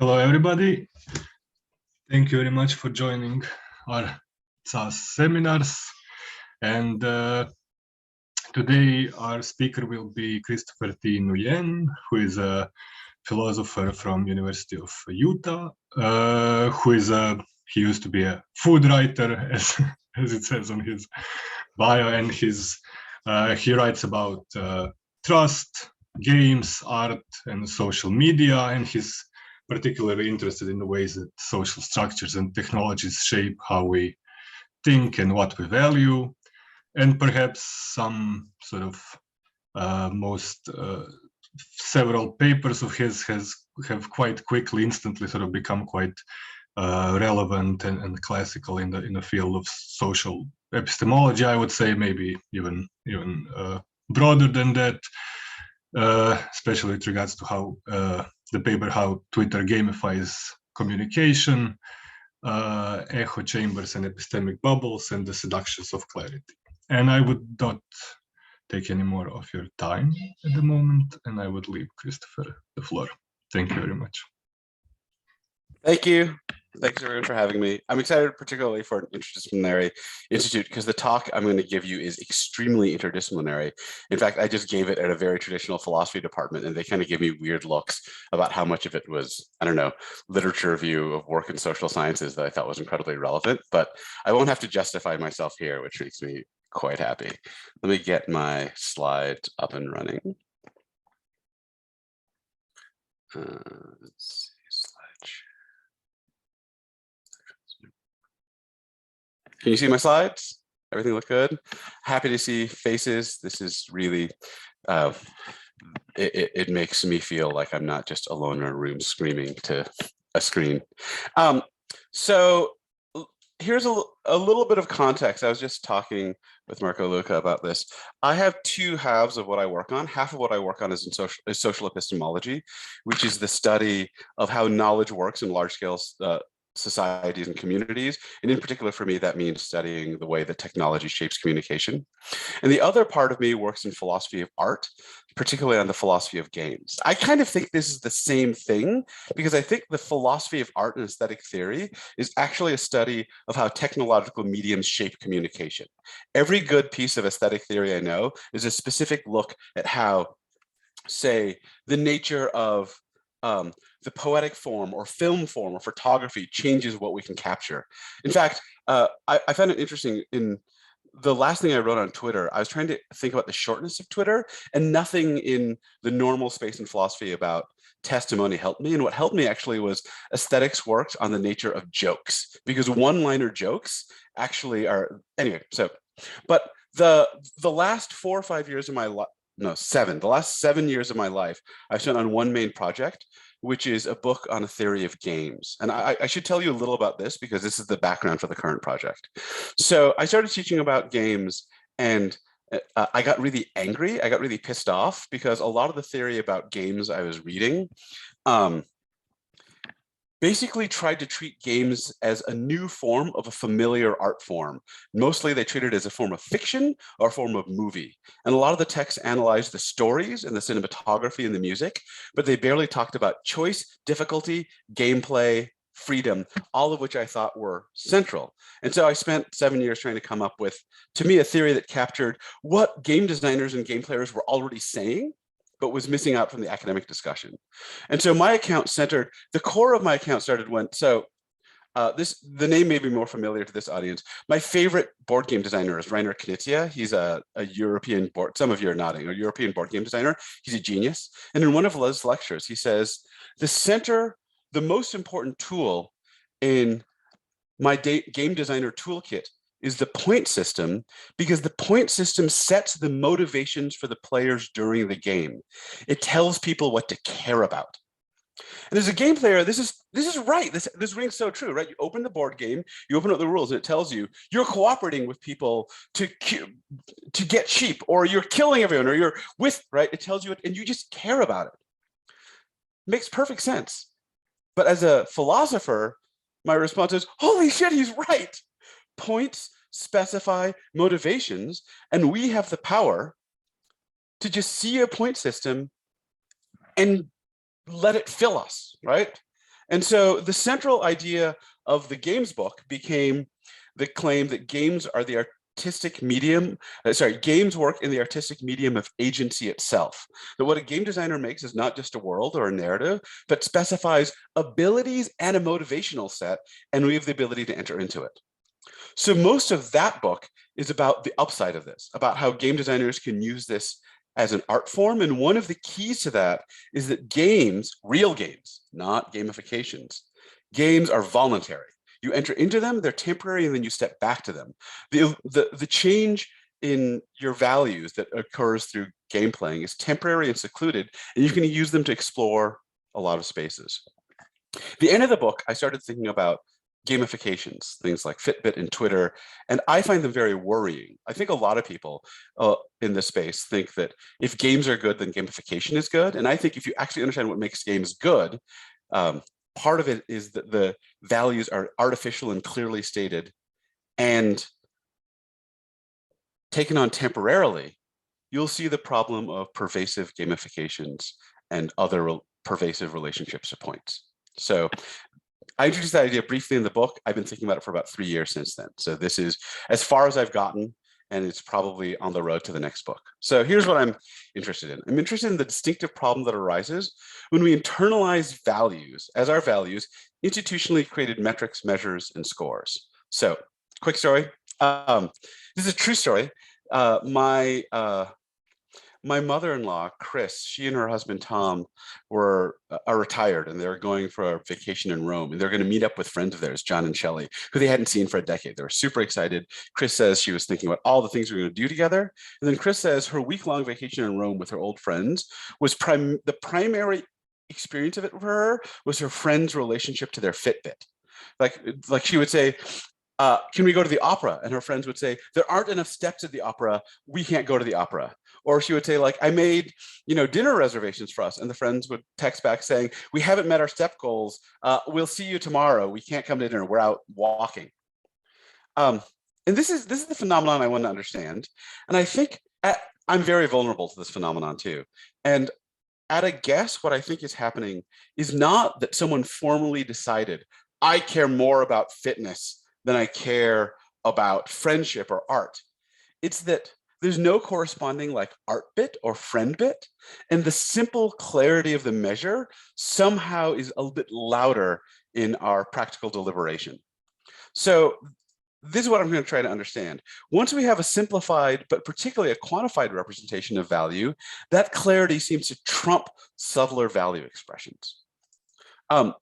Hello, everybody. Thank you very much for joining our CAS seminars. And today our speaker will be Christopher Thi Nguyen, who is a philosopher from University of Utah, he used to be a food writer, as it says on his bio, and he writes about trust, games, art, and social media, and he's particularly interested in the ways that social structures and technologies shape how we think and what we value. And perhaps some sort of several papers of his have quite quickly, instantly sort of become quite relevant and classical in the field of social epistemology, I would say, maybe even broader than that, especially with regards to how the paper How Twitter Gamifies Communication, Echo Chambers and Epistemic Bubbles, and the Seductions of Clarity. And I would not take any more of your time at the moment, and I would leave Christopher the floor. Thank you very much. Thank you. Thanks everyone for having me. I'm excited particularly for an interdisciplinary institute because the talk I'm going to give you is extremely interdisciplinary. In fact, I just gave it at a very traditional philosophy department and they kind of gave me weird looks about how much of it was, I don't know, literature review of work in social sciences that I thought was incredibly relevant, but I won't have to justify myself here, which makes me quite happy. Let me get my slides up and running. Let's see. Can you see my slides? Everything look good? Happy to see faces. This is really, it makes me feel like I'm not just alone in a room screaming to a screen. So here's a little bit of context. I was just talking with Marco Luca about this. I have two halves of what I work on. Half of what I work on is in social epistemology, which is the study of how knowledge works in large-scale societies and communities. And in particular for me, that means studying the way that technology shapes communication. And the other part of me works in philosophy of art, particularly on the philosophy of games. I kind of think this is the same thing because I think the philosophy of art and aesthetic theory is actually a study of how technological mediums shape communication. Every good piece of aesthetic theory I know is a specific look at how, say, the nature of the poetic form or film form or photography changes what we can capture. In fact, I found it interesting in the last thing I wrote on Twitter, I was trying to think about the shortness of Twitter and nothing in the normal space in philosophy about testimony helped me. And what helped me actually was aesthetics worked on the nature of jokes because one-liner jokes actually are, anyway, so, but the last 4 or 5 years of my life, no, 7, the last 7 years of my life, I've spent on one main project, which is a book on a theory of games. And I should tell you a little about this because this is the background for the current project. So I started teaching about games and I got really angry. I got really pissed off because a lot of the theory about games I was reading basically tried to treat games as a new form of a familiar art form. Mostly they treat it as a form of fiction or a form of movie. And a lot of the texts analyzed the stories and the cinematography and the music, but they barely talked about choice, difficulty, gameplay, freedom, all of which I thought were central. And so I spent 7 years trying to come up with, to me, a theory that captured what game designers and game players were already saying, but was missing out from the academic discussion. And so my account centered, the core of my account started when, so the name may be more familiar to this audience. My favorite board game designer is Rainer Knizia. He's a European board, some of you are nodding, a European board game designer. He's a genius. And in one of his lectures, he says, the most important tool in my game designer toolkit is the point system, because the point system sets the motivations for the players during the game. It tells people what to care about. And as a game player, this is right. This rings so true, right? You open the board game, you open up the rules, and it tells you you're cooperating with people to get sheep, or you're killing everyone, or you're with, right? It tells you, and you just care about it. Makes perfect sense. But as a philosopher, my response is, holy shit, he's right. Points specify motivations, and we have the power to just see a point system and let it fill us, right? And so the central idea of the games book became the claim that games are the artistic medium, games work in the artistic medium of agency itself. That what a game designer makes is not just a world or a narrative, but specifies abilities and a motivational set, and we have the ability to enter into it. So most of that book is about the upside of this, about how game designers can use this as an art form. And one of the keys to that is that games, real games, not gamifications, games are voluntary. You enter into them, they're temporary, and then you step back to them. The change in your values that occurs through game playing is temporary and secluded, and you can use them to explore a lot of spaces. At the end of the book, I started thinking about gamifications, things like Fitbit and Twitter, and I find them very worrying. I think a lot of people in this space think that if games are good, then gamification is good. And I think if you actually understand what makes games good, part of it is that the values are artificial and clearly stated and taken on temporarily, you'll see the problem of pervasive gamifications and other pervasive relationships to points. So I introduced that idea briefly in the book. I've been thinking about it for about 3 years since then. So this is as far as I've gotten, and it's probably on the road to the next book. So here's what I'm interested in. I'm interested in the distinctive problem that arises when we internalize values as our values, institutionally created metrics, measures, and scores. So quick story. This is a true story. My mother-in-law, Chris, she and her husband, Tom, are retired, and they're going for a vacation in Rome. And they're going to meet up with friends of theirs, John and Shelley, who they hadn't seen for a decade. They were super excited. Chris says she was thinking about all the things we were going to do together. And then Chris says her week-long vacation in Rome with her old friends was the primary experience of it for her was her friend's relationship to their Fitbit. Like she would say, can we go to the opera? And her friends would say, there aren't enough steps at the opera. We can't go to the opera. Or she would say, like, I made, dinner reservations for us. And the friends would text back saying, we haven't met our step goals. We'll see you tomorrow. We can't come to dinner. We're out walking. And this is the phenomenon I want to understand. And I think I'm very vulnerable to this phenomenon too. And at a guess, what I think is happening is not that someone formally decided, I care more about fitness than I care about friendship or art. It's that there's no corresponding like art bit or friend bit, and the simple clarity of the measure somehow is a little bit louder in our practical deliberation. So this is what I'm going to try to understand. Once we have a simplified, but particularly a quantified representation of value, that clarity seems to trump subtler value expressions. So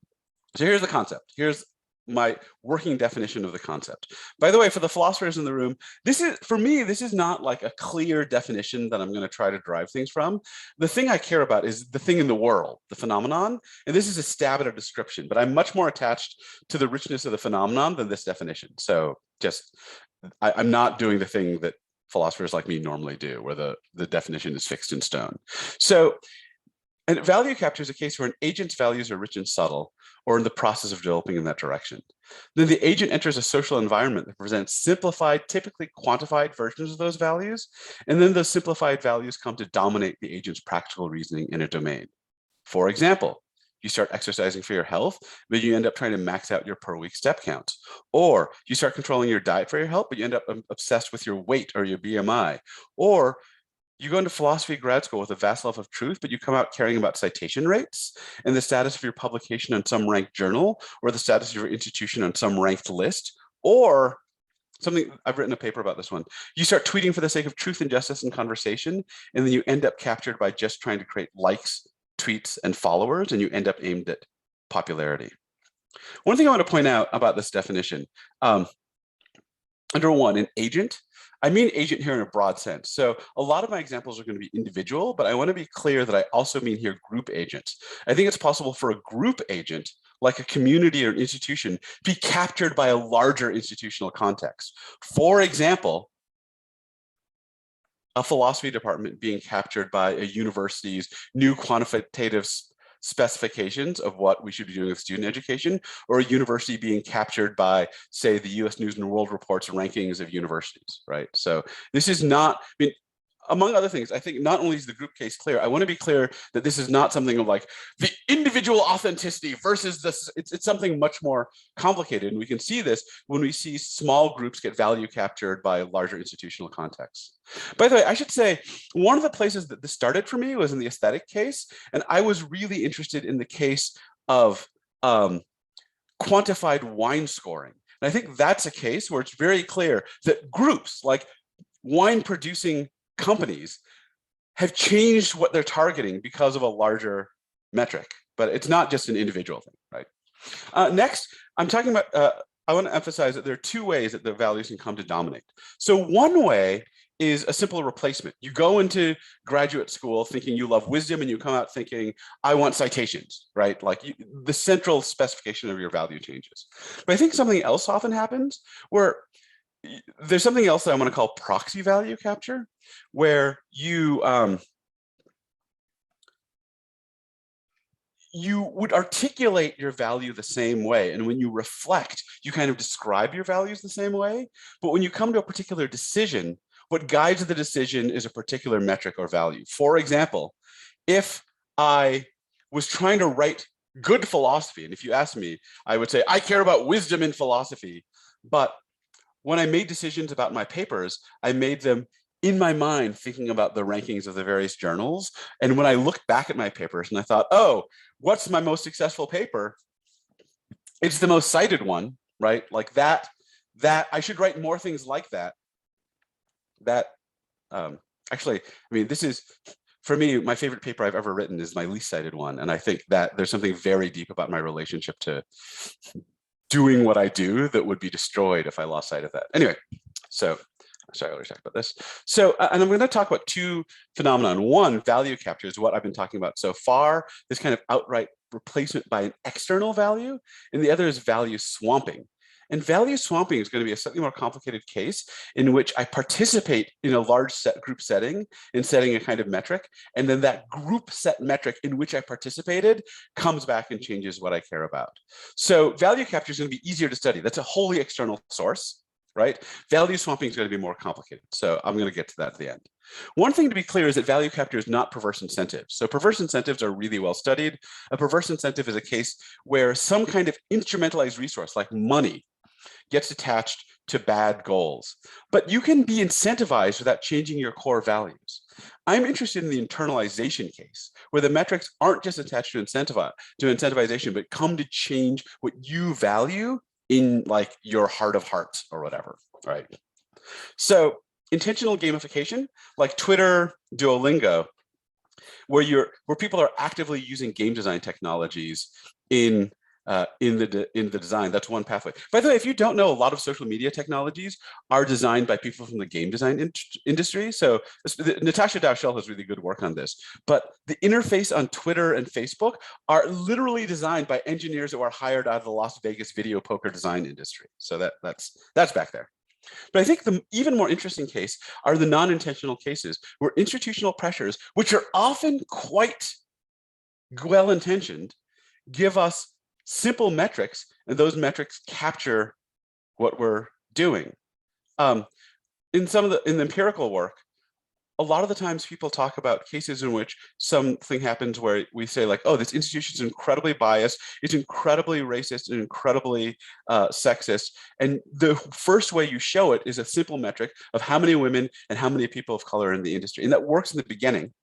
here's the concept. Here's my working definition of the concept. By the way, for the philosophers in the room, this is not like a clear definition that I'm going to try to drive things from. The thing I care about is the thing in the world, the phenomenon, and this is a stab at a description, but I'm much more attached to the richness of the phenomenon than this definition. So I'm not doing the thing that philosophers like me normally do, where the definition is fixed in stone. So, and value capture is a case where an agent's values are rich and subtle, or in the process of developing in that direction. Then the agent enters a social environment that presents simplified, typically quantified versions of those values, and then those simplified values come to dominate the agent's practical reasoning in a domain. For example, you start exercising for your health, but you end up trying to max out your per week step count. Or you start controlling your diet for your health, but you end up obsessed with your weight or your BMI. Or you go into philosophy grad school with a vast love of truth, but you come out caring about citation rates and the status of your publication on some ranked journal, or the status of your institution on some ranked list, or something, I've written a paper about this one. You start tweeting for the sake of truth and justice and conversation, and then you end up captured by just trying to create likes, tweets, and followers, and you end up aimed at popularity. One thing I want to point out about this definition, under one, an agent, I mean agent here in a broad sense. So a lot of my examples are going to be individual, but I want to be clear that I also mean here group agents. I think it's possible for a group agent, like a community or an institution, be captured by a larger institutional context. For example, a philosophy department being captured by a university's new quantitative specifications of what we should be doing with student education, or a university being captured by, say, the US News and World Report's rankings of universities, right? So this is not, among other things, I think not only is the group case clear, I want to be clear that this is not something of like the individual authenticity versus this. It's something much more complicated. And we can see this when we see small groups get value captured by larger institutional contexts. By the way, I should say, one of the places that this started for me was in the aesthetic case. And I was really interested in the case of quantified wine scoring. And I think that's a case where it's very clear that groups like wine producing companies have changed what they're targeting because of a larger metric, but it's not just an individual thing, right? Next, I'm talking about, I want to emphasize that there are two ways that the values can come to dominate. So one way is a simple replacement. You go into graduate school thinking you love wisdom and you come out thinking, I want citations, right? Like the central specification of your value changes. But I think something else often happens where there's something else that I want to call proxy value capture, where you would articulate your value the same way. And when you reflect, you kind of describe your values the same way. But when you come to a particular decision, what guides the decision is a particular metric or value. For example, if I was trying to write good philosophy, and if you ask me, I would say, I care about wisdom in philosophy. But when I made decisions about my papers, I made them in my mind thinking about the rankings of the various journals. And when I looked back at my papers and I thought, oh, what's my most successful paper? It's the most cited one, right? Like that I should write more things like that. Actually, I mean, this is, for me, my favorite paper I've ever written is my least cited one. And I think that there's something very deep about my relationship to doing what I do that would be destroyed if I lost sight of that. Anyway, so sorry, I already talked about this. So, and I'm going to talk about two phenomena. One, value capture is what I've been talking about so far, this kind of outright replacement by an external value, and the other is value swamping. And value swamping is going to be a slightly more complicated case in which I participate in a large group setting in setting a kind of metric, and then that group set metric in which I participated comes back and changes what I care about. So value capture is going to be easier to study. That's a wholly external source, right? Value swamping is going to be more complicated. So I'm going to get to that at the end. One thing to be clear is that value capture is not perverse incentives. So perverse incentives are really well studied. A perverse incentive is a case where some kind of instrumentalized resource like money gets attached to bad goals. But you can be incentivized without changing your core values. I'm interested in the internalization case, where the metrics aren't just attached to incentivization, but come to change what you value in like your heart of hearts or whatever, right? So intentional gamification, like Twitter, Duolingo, where people are actively using game design technologies in the design. That's one pathway. By the way, if you don't know, a lot of social media technologies are designed by people from the game design industry. So Natasha Dow has really good work on this. But the interface on Twitter and Facebook are literally designed by engineers that were hired out of the Las Vegas video poker design industry. So that's back there. But I think the even more interesting case are the non-intentional cases where institutional pressures, which are often quite well-intentioned, give us simple metrics, and those metrics capture what we're doing. In the empirical work, a lot of the times people talk about cases in which something happens where we say like, oh, this institution is incredibly biased, it's incredibly racist and incredibly sexist. And the first way you show it is a simple metric of how many women and how many people of color in the industry. And that works in the beginning.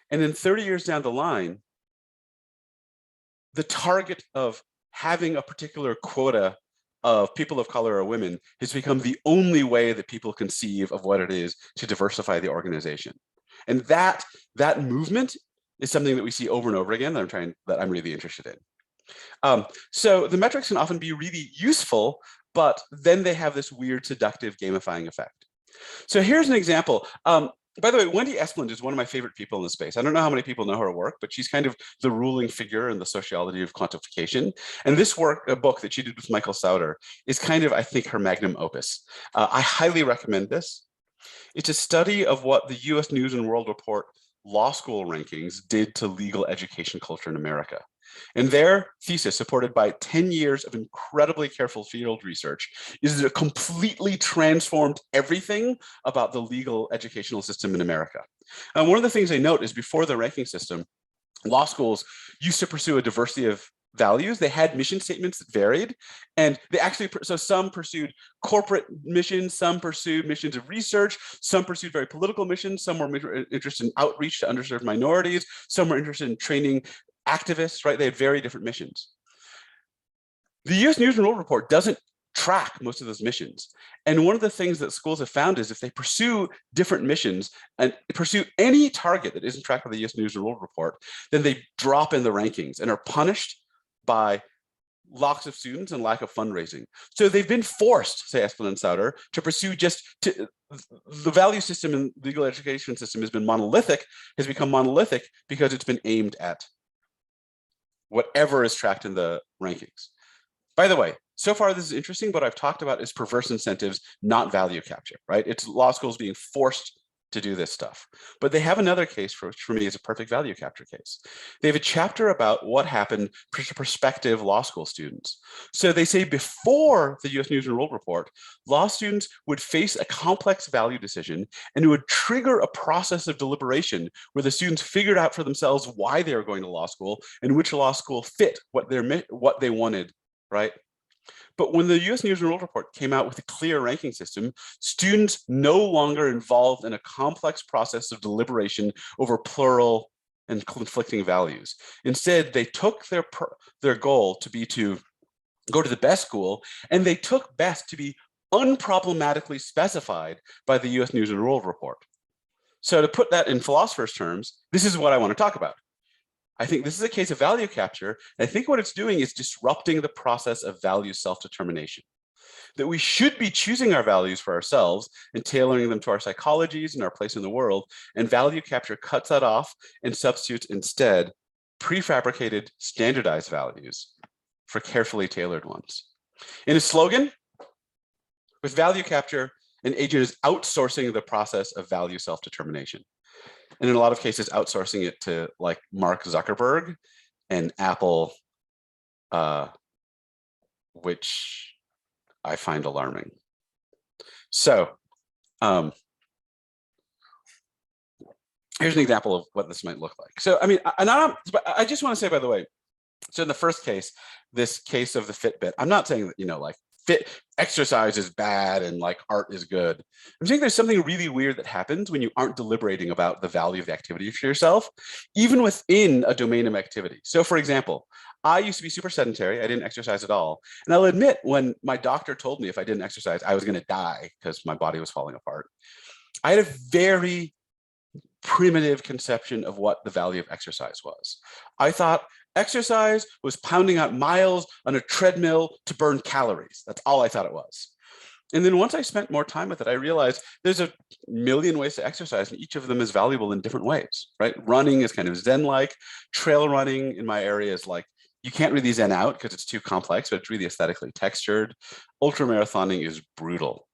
And then 30 years down the line, the target of having a particular quota of people of color or women has become the only way that people conceive of what it is to diversify the organization. And that movement is something that we see over and over again that I'm really interested in. So the metrics can often be really useful, but then they have this weird seductive gamifying effect. So here's an example. By the way, Wendy Esplin is one of my favorite people in the space. I don't know how many people know her work, but she's kind of the ruling figure in the sociology of quantification. And this work, a book that she did with Michael Sauter, is kind of, I think, her magnum opus. I highly recommend this. It's a study of what the US News and World Report law school rankings did to legal education culture in America. And their thesis, supported by 10 years of incredibly careful field research, is that it completely transformed everything about the legal educational system in America. And one of the things they note is before the ranking system, law schools used to pursue a diversity of values. They had mission statements that varied, and they actually, so some pursued corporate missions, some pursued missions of research, some pursued very political missions, some were interested in outreach to underserved minorities, some were interested in training activists, right? They had very different missions. The US News and World Report doesn't track most of those missions. And one of the things that schools have found is if they pursue different missions and pursue any target that isn't tracked by the US News and World Report, then they drop in the rankings and are punished by loss of students and lack of fundraising. So they've been forced, say Esplin and Sauter, to pursue the value system in the legal education system has become monolithic because it's been aimed at whatever is tracked in the rankings. By the way, so far this is interesting. What I've talked about is perverse incentives, not value capture, right? It's law schools being forced to do this stuff. But they have another case which for me is a perfect value capture case. They have a chapter about what happened to prospective law school students. So they say before the US News and World Report, law students would face a complex value decision and it would trigger a process of deliberation where the students figured out for themselves why they were going to law school and which law school fit what they wanted, right? But when the US News and World Report came out with a clear ranking system, students no longer involved in a complex process of deliberation over plural and conflicting values. Instead, they took their goal to be to go to the best school, and they took best to be unproblematically specified by the US News and World Report. So to put that in philosophers' terms, this is what I want to talk about. I think this is a case of value capture. And I think what it's doing is disrupting the process of value self-determination. That we should be choosing our values for ourselves and tailoring them to our psychologies and our place in the world. And value capture cuts that off and substitutes instead prefabricated, standardized values for carefully tailored ones. In a slogan, with value capture, an agent is outsourcing the process of value self-determination. And in a lot of cases, outsourcing it to like Mark Zuckerberg and Apple, which I find alarming. So here's an example of what this might look like. So, I mean, I just want to say, by the way, so in the first case, this case of the Fitbit, I'm not saying that, you know, like exercise is bad and like art is good. I'm saying there's something really weird that happens when you aren't deliberating about the value of the activity for yourself, even within a domain of activity. So for example, I used to be super sedentary. I didn't exercise at all. And I'll admit, when my doctor told me if I didn't exercise, I was going to die because my body was falling apart, I had a very primitive conception of what the value of exercise was. I thought exercise was pounding out miles on a treadmill to burn calories. That's all I thought it was. And then once I spent more time with it, I realized there's a million ways to exercise, and each of them is valuable in different ways, right? Running is kind of Zen-like. Trail running in my area is like, you can't really Zen out because it's too complex, but it's really aesthetically textured. Ultramarathoning is brutal.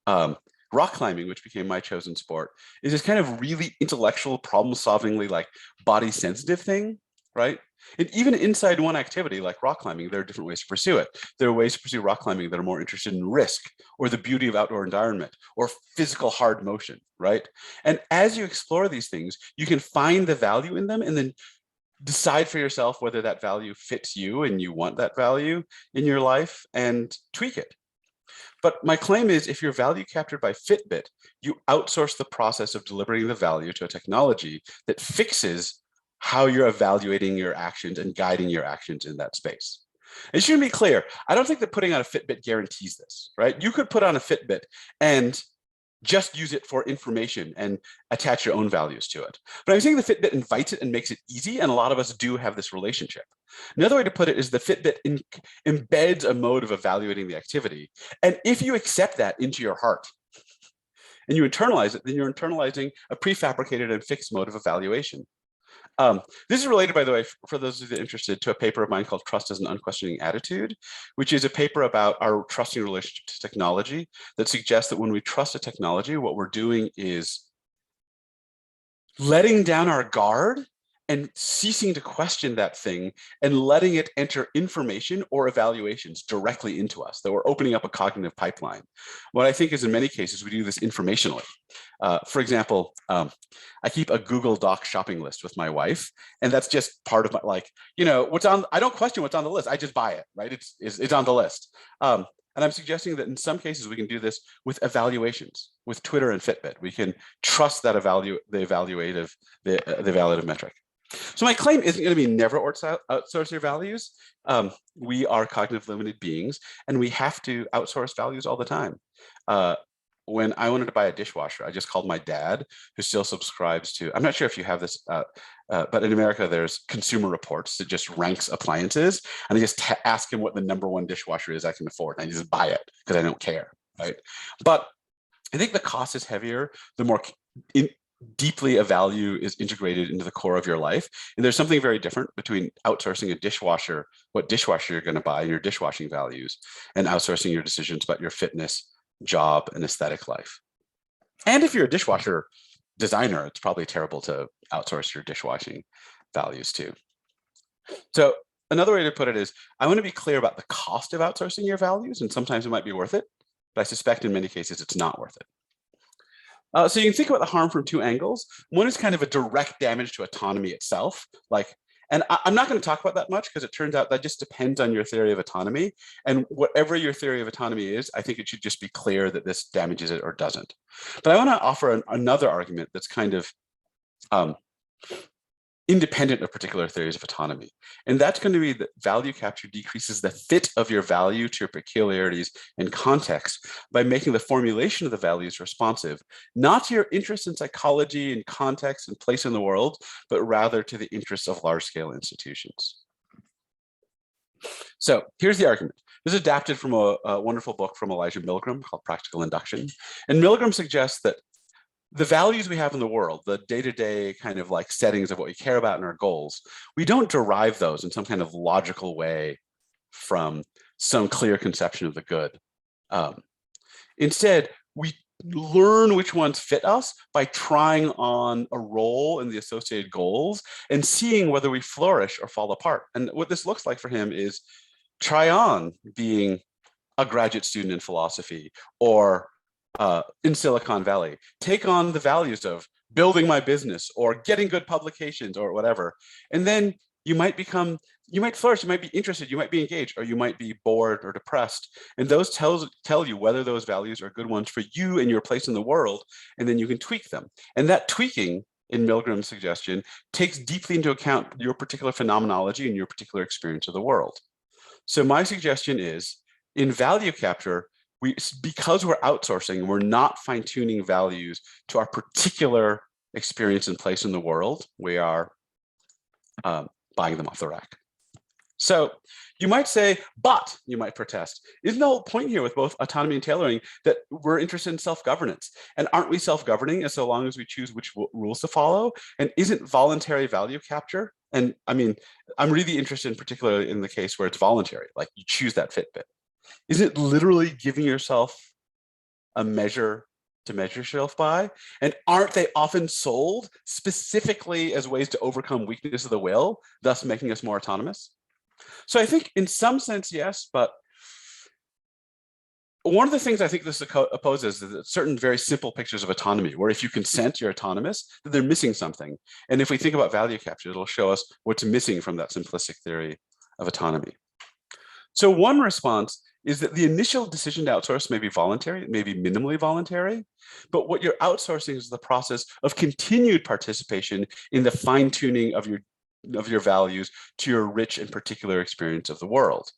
Rock climbing, which became my chosen sport, is this kind of really intellectual, problem-solvingly like body-sensitive thing, right? And even inside one activity like rock climbing, there are different ways to pursue it. There are ways to pursue rock climbing that are more interested in risk or the beauty of outdoor environment or physical hard motion, right? And as you explore these things, you can find the value in them and then decide for yourself whether that value fits you and you want that value in your life and tweak it. But my claim is if you're value captured by Fitbit, you outsource the process of delivering the value to a technology that fixes how you're evaluating your actions and guiding your actions in that space. It should be clear. I don't think that putting on a Fitbit guarantees this, right? You could put on a Fitbit and just use it for information and attach your own values to it. But I'm saying the Fitbit invites it and makes it easy, and a lot of us do have this relationship. Another way to put it is the Fitbit embeds a mode of evaluating the activity. And if you accept that into your heart and you internalize it, then you're internalizing a prefabricated and fixed mode of evaluation. This is related, by the way, for those of you interested, to a paper of mine called Trust as an Unquestioning Attitude, which is a paper about our trusting relationship to technology that suggests that when we trust a technology, what we're doing is letting down our guard and ceasing to question that thing and letting it enter information or evaluations directly into us, that we're opening up a cognitive pipeline. What I think is in many cases, we do this informationally. For example, I keep a Google Doc shopping list with my wife, and that's just part of my, like, you know, what's on, I don't question what's on the list, I just buy it, right? It's on the list. And I'm suggesting that in some cases we can do this with evaluations, with Twitter and Fitbit. We can trust that the evaluative metric. So my claim isn't going to be never outsource your values. We are cognitive limited beings, and we have to outsource values all the time. When I wanted to buy a dishwasher, I just called my dad, who still subscribes to, I'm not sure if you have this, but in America, there's Consumer Reports that just ranks appliances. And I just ask him what the #1 dishwasher is I can afford. And I just buy it because I don't care, right? But I think the cost is heavier, the more deeply a value is integrated into the core of your life. And there's something very different between outsourcing a dishwasher, what dishwasher you're going to buy, your dishwashing values, and outsourcing your decisions about your fitness, job, and aesthetic life. And if you're a dishwasher designer, it's probably terrible to outsource your dishwashing values too. So another way to put it is, I want to be clear about the cost of outsourcing your values, and sometimes it might be worth it, but I suspect in many cases it's not worth it. So you can think about the harm from two angles. One is kind of a direct damage to autonomy itself. And I'm not going to talk about that much because it turns out that just depends on your theory of autonomy. And whatever your theory of autonomy is, I think it should just be clear that this damages it or doesn't. But I want to offer another argument that's kind of independent of particular theories of autonomy. And that's going to be that value capture decreases the fit of your value to your peculiarities and context by making the formulation of the values responsive, not to your interest in psychology and context and place in the world, but rather to the interests of large-scale institutions. So here's the argument. This is adapted from a wonderful book from Elijah Milgram called Practical Induction. And Milgram suggests that the values we have in the world, the day-to-day kind of like settings of what we care about and our goals, we don't derive those in some kind of logical way from some clear conception of the good. Instead, we learn which ones fit us by trying on a role in the associated goals and seeing whether we flourish or fall apart. And what this looks like for him is try on being a graduate student in philosophy or in Silicon Valley, take on the values of building my business or getting good publications or whatever. And then you might flourish, you might be interested, you might be engaged, or you might be bored or depressed. And those tell you whether those values are good ones for you and your place in the world, and then you can tweak them. And that tweaking, in Milgram's suggestion, takes deeply into account your particular phenomenology and your particular experience of the world. So my suggestion is, in value capture, because we're outsourcing, we're not fine-tuning values to our particular experience and place in the world. We are buying them off the rack. So you might say, but you might protest, isn't the whole point here with both autonomy and tailoring that we're interested in self-governance? And aren't we self-governing as so long as we choose which rules to follow? And isn't voluntary value capture? And I mean, I'm really interested in particularly in the case where it's voluntary, like you choose that Fitbit. Is it literally giving yourself a measure to measure yourself by? And aren't they often sold specifically as ways to overcome weakness of the will, thus making us more autonomous? So I think in some sense, yes, but one of the things I think this opposes is that certain very simple pictures of autonomy, where if you consent, you're autonomous, that they're missing something. And if we think about value capture, it'll show us what's missing from that simplistic theory of autonomy. So one response is that the initial decision to outsource may be voluntary, it may be minimally voluntary, but what you're outsourcing is the process of continued participation in the fine-tuning of your values to your rich and particular experience of the world.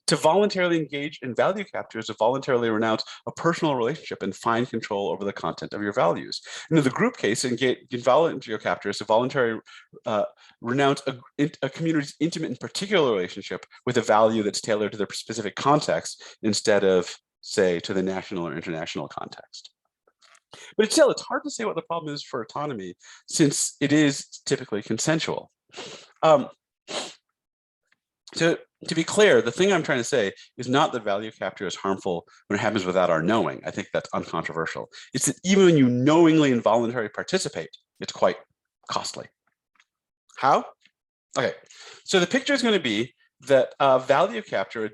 To voluntarily engage in value capture is to voluntarily renounce a personal relationship and find control over the content of your values. And in the group case, engage in voluntary capture is to voluntarily renounce a community's intimate and particular relationship with a value that's tailored to their specific context instead of, say, to the national or international context. But it's hard to say what the problem is for autonomy since it is typically consensual. To be clear, the thing I'm trying to say is not that value capture is harmful when it happens without our knowing. I think that's uncontroversial. It's that even when you knowingly and voluntarily participate, It's quite costly. How? Okay, so the picture is going to be that value capture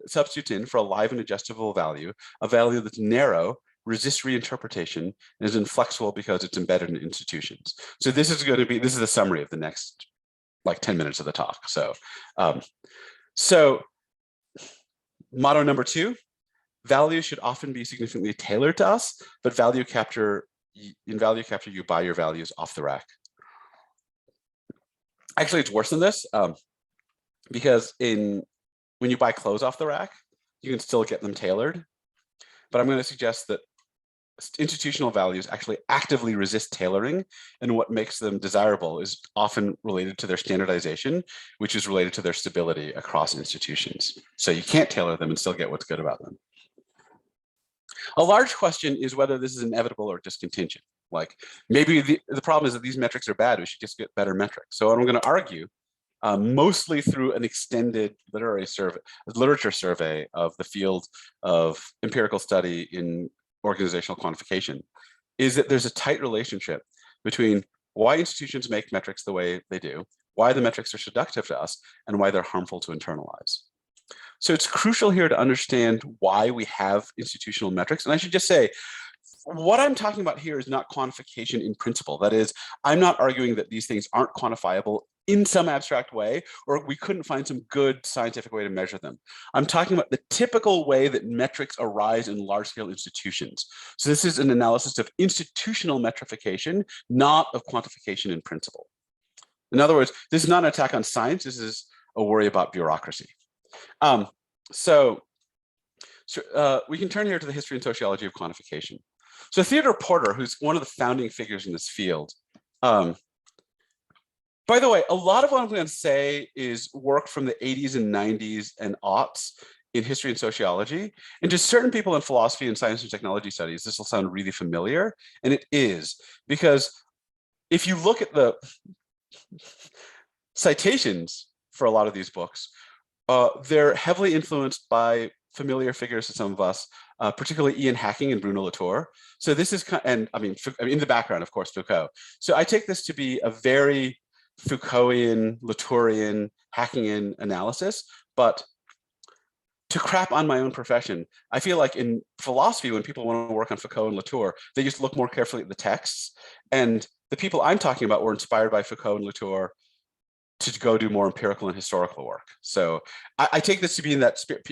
substitutes in for a live and adjustable value, a value that's narrow, resists reinterpretation, and is inflexible because it's embedded in institutions. So this is a summary of the next like 10 minutes of the talk. So motto number 2, values should often be significantly tailored to us, but in value capture, you buy your values off the rack. Actually, it's worse than this, because when you buy clothes off the rack, you can still get them tailored. But I'm going to suggest that institutional values actually actively resist tailoring, and what makes them desirable is often related to their standardization, which is related to their stability across institutions. So you can't tailor them and still get what's good about them. A large question is whether this is inevitable or just contingent. Like maybe the problem is that these metrics are bad, we should just get better metrics. So I'm going to argue, mostly through an extended literature survey of the field of empirical study in organizational quantification, is that there's a tight relationship between why institutions make metrics the way they do, why the metrics are seductive to us, and why they're harmful to internalize. So it's crucial here to understand why we have institutional metrics. And I should just say, what I'm talking about here is not quantification in principle. That is, I'm not arguing that these things aren't quantifiable in some abstract way, or we couldn't find some good scientific way to measure them. I'm talking about the typical way that metrics arise in large-scale institutions. So this is an analysis of institutional metrification, not of quantification in principle. In other words, this is not an attack on science, this is a worry about bureaucracy. We can turn here to the history and sociology of quantification. So Theodore Porter, who's one of the founding figures in this field, by the way, a lot of what I'm going to say is work from the 80s and 90s and aughts in history and sociology. And to certain people in philosophy and science and technology studies, this will sound really familiar. And it is, because if you look at the citations for a lot of these books, they're heavily influenced by familiar figures to some of us, particularly Ian Hacking and Bruno Latour. So this is, in the background, of course, Foucault. So I take this to be a very Foucaultian, Latourian, Hackingian analysis, but to crap on my own profession, I feel like in philosophy, when people want to work on Foucault and Latour, they just look more carefully at the texts. And the people I'm talking about were inspired by Foucault and Latour to go do more empirical and historical work. So I take this to be in that spirit.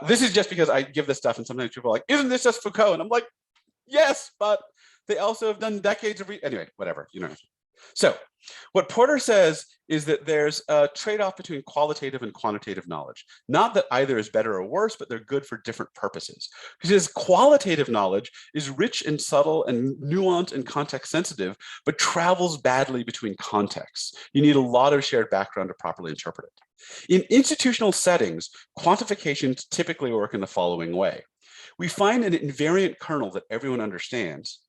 This is just because I give this stuff and sometimes people are like, isn't this just Foucault? And I'm like, yes, but they also have done decades of, anyway, whatever, you know. So what Porter says is that there's a trade-off between qualitative and quantitative knowledge. Not that either is better or worse, but they're good for different purposes. Because qualitative knowledge is rich and subtle and nuanced and context sensitive, but travels badly between contexts. You need a lot of shared background to properly interpret it. In institutional settings, quantifications typically work in the following way. We find an invariant kernel that everyone understands.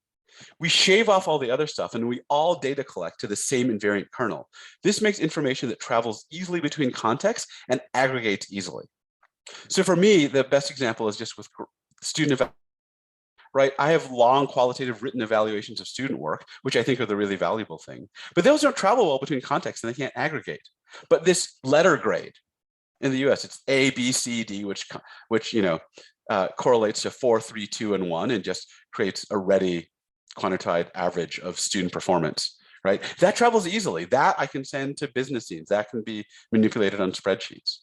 We shave off all the other stuff and we all data collect to the same invariant kernel. This makes information that travels easily between contexts and aggregates easily. So for me, the best example is just with student evaluation, right? I have long qualitative written evaluations of student work, which I think are the really valuable thing, but those don't travel well between contexts and they can't aggregate. But this letter grade in the US, it's A, B, C, D, which correlates to 4, 3, 2, and 1 and just creates a ready quantified average of student performance, right? That travels easily. That I can send to business teams. That can be manipulated on spreadsheets.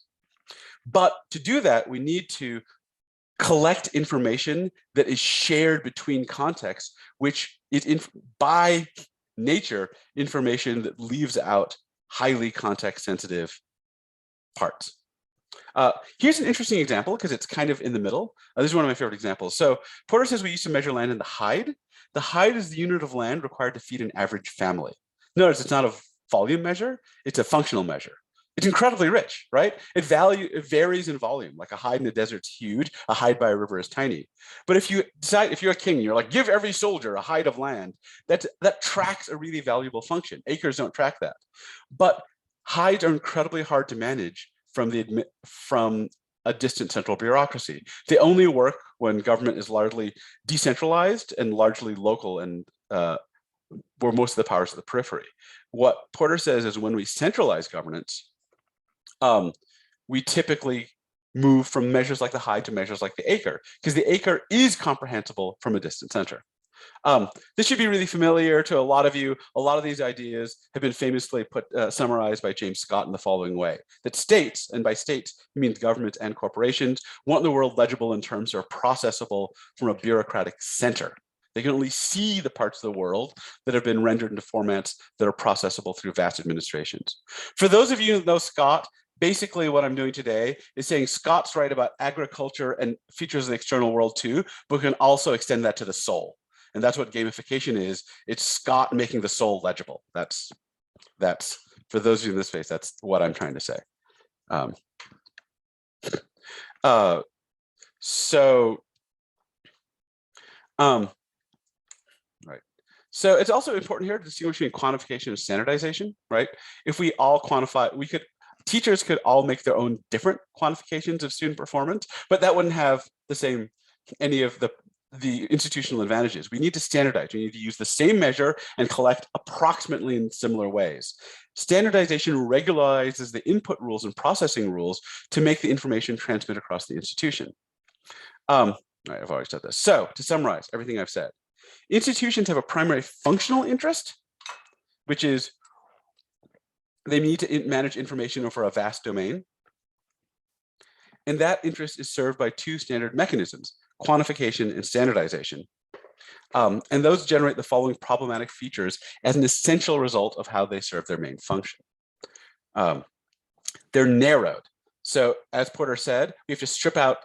But to do that, we need to collect information that is shared between contexts, which is by nature information that leaves out highly context sensitive parts. Here's an interesting example because it's kind of in the middle. This is one of my favorite examples. So Porter says we used to measure land in the hide. The hide is the unit of land required to feed an average family. Notice it's not a volume measure, it's a functional measure. It's incredibly rich, right? It varies in volume. Like a hide in the desert's huge, a hide by a river is tiny. But if you decide, if you're a king, you're like, give every soldier a hide of land, that tracks a really valuable function. Acres don't track that. But hides are incredibly hard to manage from a distant central bureaucracy. They only work when government is largely decentralized and largely local and where most of the powers are the periphery. What Porter says is when we centralize governance, we typically move from measures like the hide to measures like the acre, because the acre is comprehensible from a distant center. This should be really familiar to a lot of you. A lot of these ideas have been famously summarized by James Scott in the following way: that states, and by states he means governments and corporations, want the world legible in terms that are processable from a bureaucratic center. They can only see the parts of the world that have been rendered into formats that are processable through vast administrations. For those of you who know Scott, basically what I'm doing today is saying Scott's right about agriculture and features of the external world too, but we can also extend that to the soul. And that's what gamification is. It's Scott making the soul legible. That's for those of you in this space, that's what I'm trying to say. Right. So it's also important here to distinguish between quantification and standardization, right? If we all quantify, teachers could all make their own different quantifications of student performance, but that wouldn't have any of the institutional advantages. We need to standardize. We need to use the same measure and collect approximately in similar ways. Standardization regularizes the input rules and processing rules to make the information transmit across the institution. Right, I've already said this. So to summarize everything I've said, institutions have a primary functional interest, which is they need to manage information over a vast domain. And that interest is served by two standard mechanisms: quantification and standardization. And those generate the following problematic features as an essential result of how they serve their main function. They're narrowed. So as Porter said, we have to strip out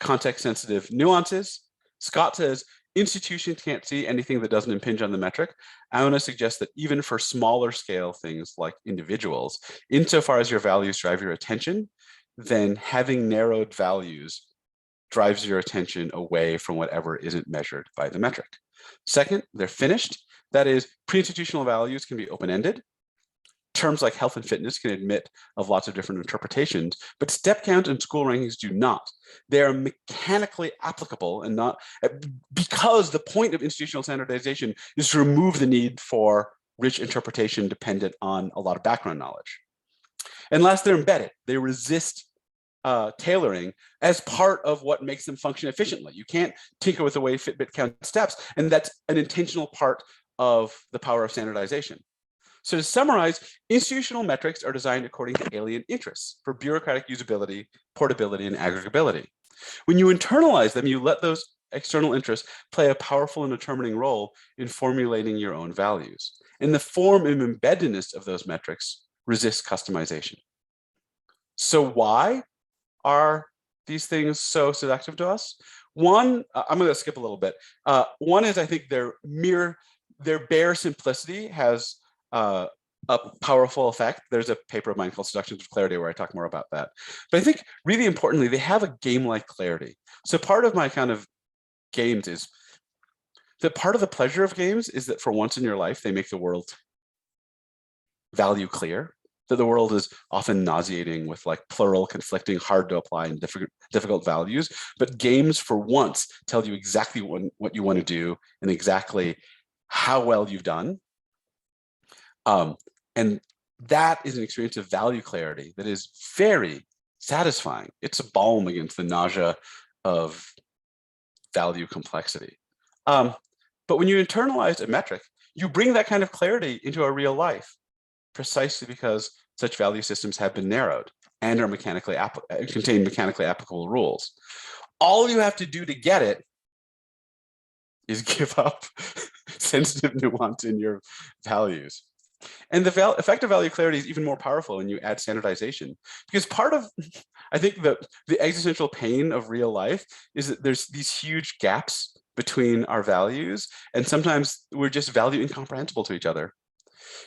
context-sensitive nuances. Scott says, institutions can't see anything that doesn't impinge on the metric. I want to suggest that even for smaller scale things like individuals, insofar as your values drive your attention, then having narrowed values drives your attention away from whatever isn't measured by the metric. Second, they're finished. That is, pre-institutional values can be open-ended. Terms like health and fitness can admit of lots of different interpretations, but step count and school rankings do not. They are mechanically applicable and not, because the point of institutional standardization is to remove the need for rich interpretation dependent on a lot of background knowledge. And last, they're embedded. They resist tailoring as part of what makes them function efficiently. You can't tinker with the way Fitbit counts steps, and that's an intentional part of the power of standardization. So to summarize, institutional metrics are designed according to alien interests for bureaucratic usability, portability, and aggregability. When you internalize them, you let those external interests play a powerful and determining role in formulating your own values. And the form and embeddedness of those metrics resists customization. So why are these things so seductive to us? One, I'm going to skip a little bit. One is I think their bare simplicity has a powerful effect. There's a paper of mine called Seductions of Clarity where I talk more about that. But I think really importantly, they have a game-like clarity. So part of my kind of games is that part of the pleasure of games is that for once in your life, they make the world value clear, that the world is often nauseating with like plural, conflicting, hard to apply and difficult values. But games for once tell you exactly what you want to do and exactly how well you've done. And that is an experience of value clarity that is very satisfying. It's a balm against the nausea of value complexity. But when you internalize a metric, you bring that kind of clarity into our real life, precisely because such value systems have been narrowed and are contain mechanically applicable rules. All you have to do to get it is give up sensitive nuance in your values. And the effect of value clarity is even more powerful when you add standardization, because part of, I think, the existential pain of real life is that there's these huge gaps between our values, and sometimes we're just value incomprehensible to each other.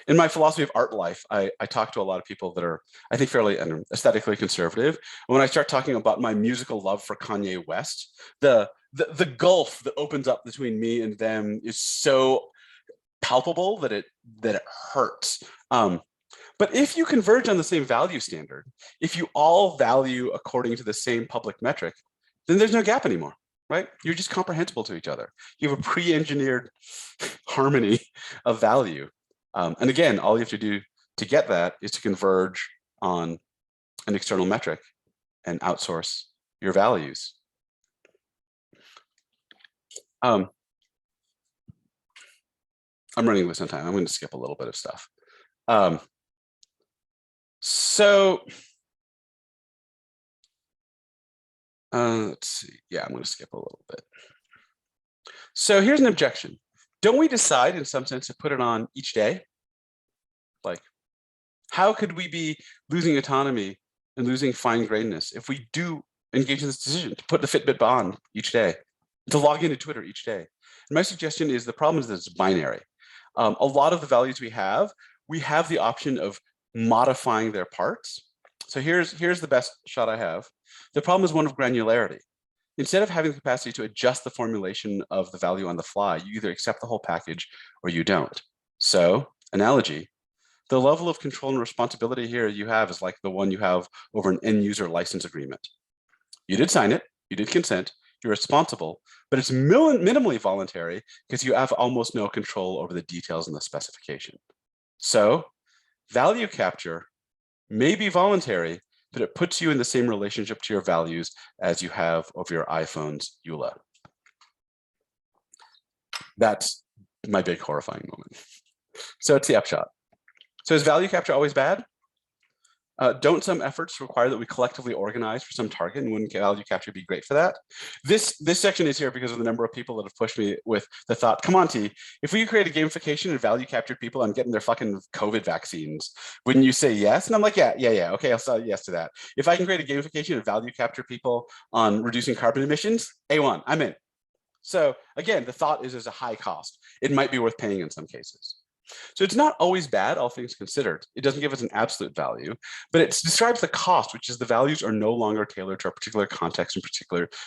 In my philosophy of art life, I talk to a lot of people that are, I think, fairly aesthetically conservative. And when I start talking about my musical love for Kanye West, the gulf that opens up between me and them is so palpable that it hurts. But if you converge on the same value standard, if you all value according to the same public metric, then there's no gap anymore. right? You're just comprehensible to each other. You have a pre-engineered harmony of value. And again, all you have to do to get that is to converge on an external metric and outsource your values. I'm running low on time. I'm going to skip a little bit of stuff. Let's see. Yeah, I'm going to skip a little bit. So here's an objection. Don't we decide in some sense to put it on each day? Like, how could we be losing autonomy and losing fine-grainedness if we do engage in this decision to put the Fitbit on each day, to log into Twitter each day? And my suggestion is the problem is that it's binary. A lot of the values we have the option of modifying their parts. So here's the best shot I have. The problem is one of granularity. Instead of having the capacity to adjust the formulation of the value on the fly, you either accept the whole package or you don't. So, analogy, the level of control and responsibility here you have is like the one you have over an end user license agreement. You did sign it, you did consent, you're responsible, but it's minimally voluntary because you have almost no control over the details in the specification. So, value capture may be voluntary, but it puts you in the same relationship to your values as you have over your iPhone's EULA. That's my big horrifying moment. So it's the upshot. So is value capture always bad? Don't some efforts require that we collectively organize for some target, and wouldn't value capture be great for that? This section is here because of the number of people that have pushed me with the thought, come on, T, if we create a gamification and value captured people on getting their fucking COVID vaccines, wouldn't you say yes? And I'm like, yeah, okay, I'll say yes to that. If I can create a gamification and value capture people on reducing carbon emissions, A1, I'm in. So again, the thought is there's a high cost. It might be worth paying in some cases. So it's not always bad, all things considered. It doesn't give us an absolute value, but it describes the cost, which is the values are no longer tailored to our particular context and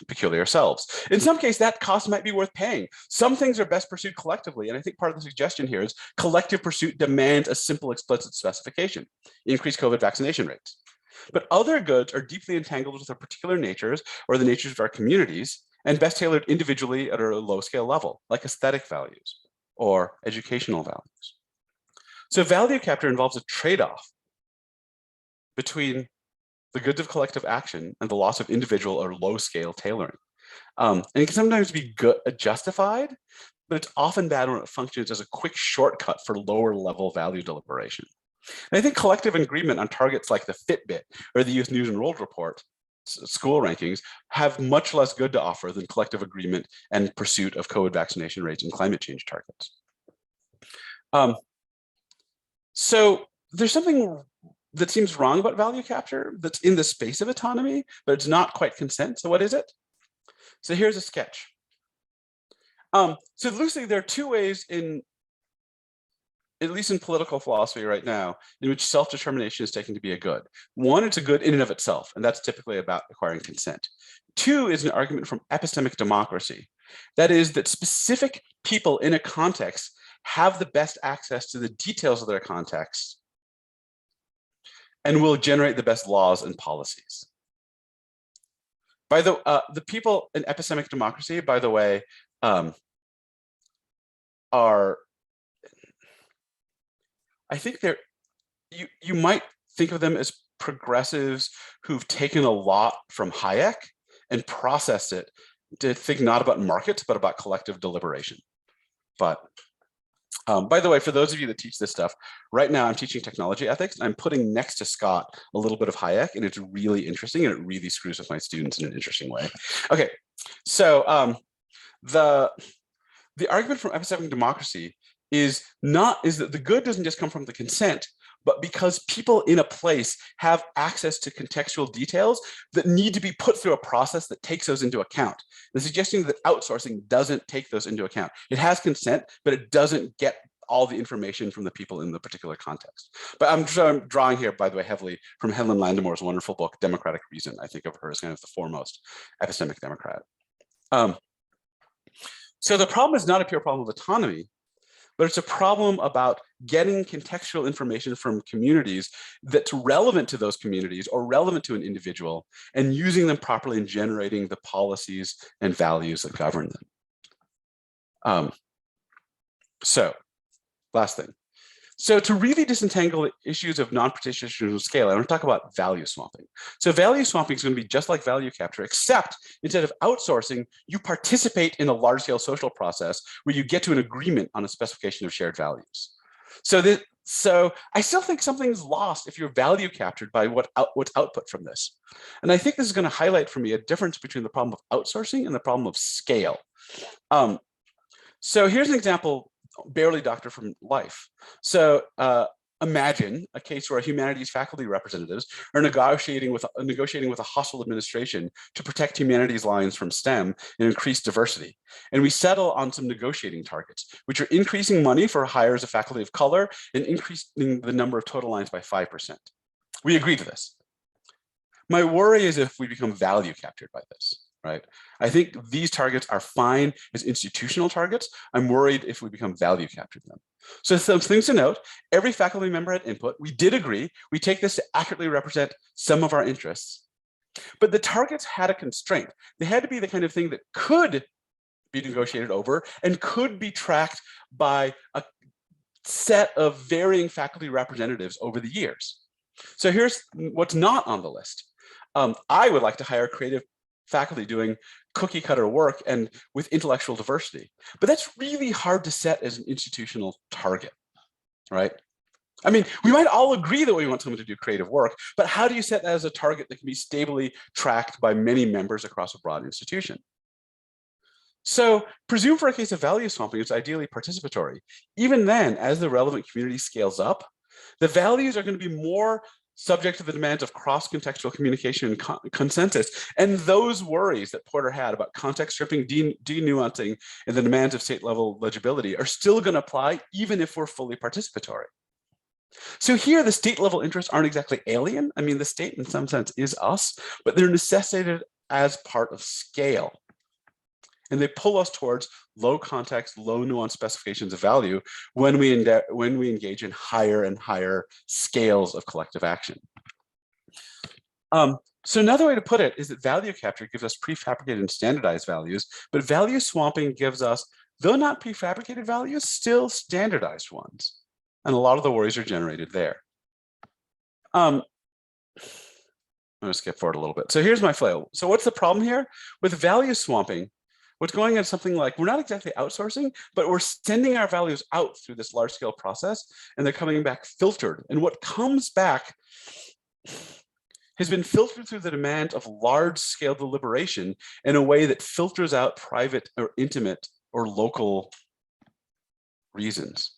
peculiar selves. In some case, that cost might be worth paying. Some things are best pursued collectively, and I think part of the suggestion here is collective pursuit demands a simple explicit specification, increase COVID vaccination rates. But other goods are deeply entangled with their particular natures or the natures of our communities and best tailored individually at a low scale level, like aesthetic values or educational values. So value capture involves a trade-off between the goods of collective action and the loss of individual or low-scale tailoring. And it can sometimes be good, justified, but it's often bad when it functions as a quick shortcut for lower-level value deliberation. And I think collective agreement on targets like the Fitbit or the Youth News and World Report school rankings have much less good to offer than collective agreement and pursuit of COVID vaccination rates and climate change targets. So there's something that seems wrong about value capture that's in the space of autonomy, but it's not quite consent. So what is it? So here's a sketch. So loosely, there are two ways at least in political philosophy right now, in which self-determination is taken to be a good. One, it's a good in and of itself, and that's typically about acquiring consent. Two is an argument from epistemic democracy. That is that specific people in a context have the best access to the details of their context and will generate the best laws and policies. By the people in epistemic democracy, by the way, are, I think they're, you might think of them as progressives who've taken a lot from Hayek and processed it to think not about markets, but about collective deliberation. But by the way, for those of you that teach this stuff, right now I'm teaching technology ethics. I'm putting next to Scott a little bit of Hayek, and it's really interesting, and it really screws with my students in an interesting way. Okay, so the argument from epistemic democracy is that the good doesn't just come from the consent, but because people in a place have access to contextual details that need to be put through a process that takes those into account. The suggestion that outsourcing doesn't take those into account. It has consent, but it doesn't get all the information from the people in the particular context. But I'm drawing here, by the way, heavily from Helen Landamore's wonderful book, Democratic Reason. I think of her as kind of the foremost epistemic Democrat. So the problem is not a pure problem of autonomy, but it's a problem about getting contextual information from communities that's relevant to those communities or relevant to an individual, and using them properly in generating the policies and values that govern them. So last thing. So to really disentangle issues of non-participation scale, I want to talk about value swapping. So value swapping is going to be just like value capture, except instead of outsourcing, you participate in a large-scale social process where you get to an agreement on a specification of shared values. So I still think something's lost if you're value captured by what's output from this. And I think this is going to highlight for me a difference between the problem of outsourcing and the problem of scale. So here's an example, barely doctor from life. So imagine a case where humanities faculty representatives are negotiating with a hostile administration to protect humanities lines from STEM and increase diversity. And we settle on some negotiating targets, which are increasing money for hires of faculty of color and increasing the number of total lines by 5%. We agree to this. My worry is if we become value captured by this. Right? I think these targets are fine as institutional targets. I'm worried if we become value captured them. So some things to note, every faculty member had input. We did agree. We take this to accurately represent some of our interests. But the targets had a constraint. They had to be the kind of thing that could be negotiated over and could be tracked by a set of varying faculty representatives over the years. So here's what's not on the list. I would like to hire creative faculty doing cookie cutter work and with intellectual diversity. But that's really hard to set as an institutional target, right? I mean, we might all agree that we want someone to do creative work, but how do you set that as a target that can be stably tracked by many members across a broad institution? So presume for a case of value swapping, it's ideally participatory. Even then, as the relevant community scales up, the values are going to be more subject to the demands of cross-contextual communication and consensus. And those worries that Porter had about context stripping, denuancing, and the demands of state-level legibility are still going to apply even if we're fully participatory. So here, the state-level interests aren't exactly alien. I mean, the state in some sense is us, but they're necessitated as part of scale. And they pull us towards low context, low nuance specifications of value when we engage in higher and higher scales of collective action. So another way to put it is that value capture gives us prefabricated and standardized values, but value swapping gives us, though not prefabricated values, still standardized ones. And a lot of the worries are generated there. I'm going to skip forward a little bit. So here's my flail. So what's the problem here? With value swapping, what's going on is something like, we're not exactly outsourcing, but we're sending our values out through this large scale process, and they're coming back filtered. And what comes back has been filtered through the demand of large scale deliberation in a way that filters out private or intimate or local reasons.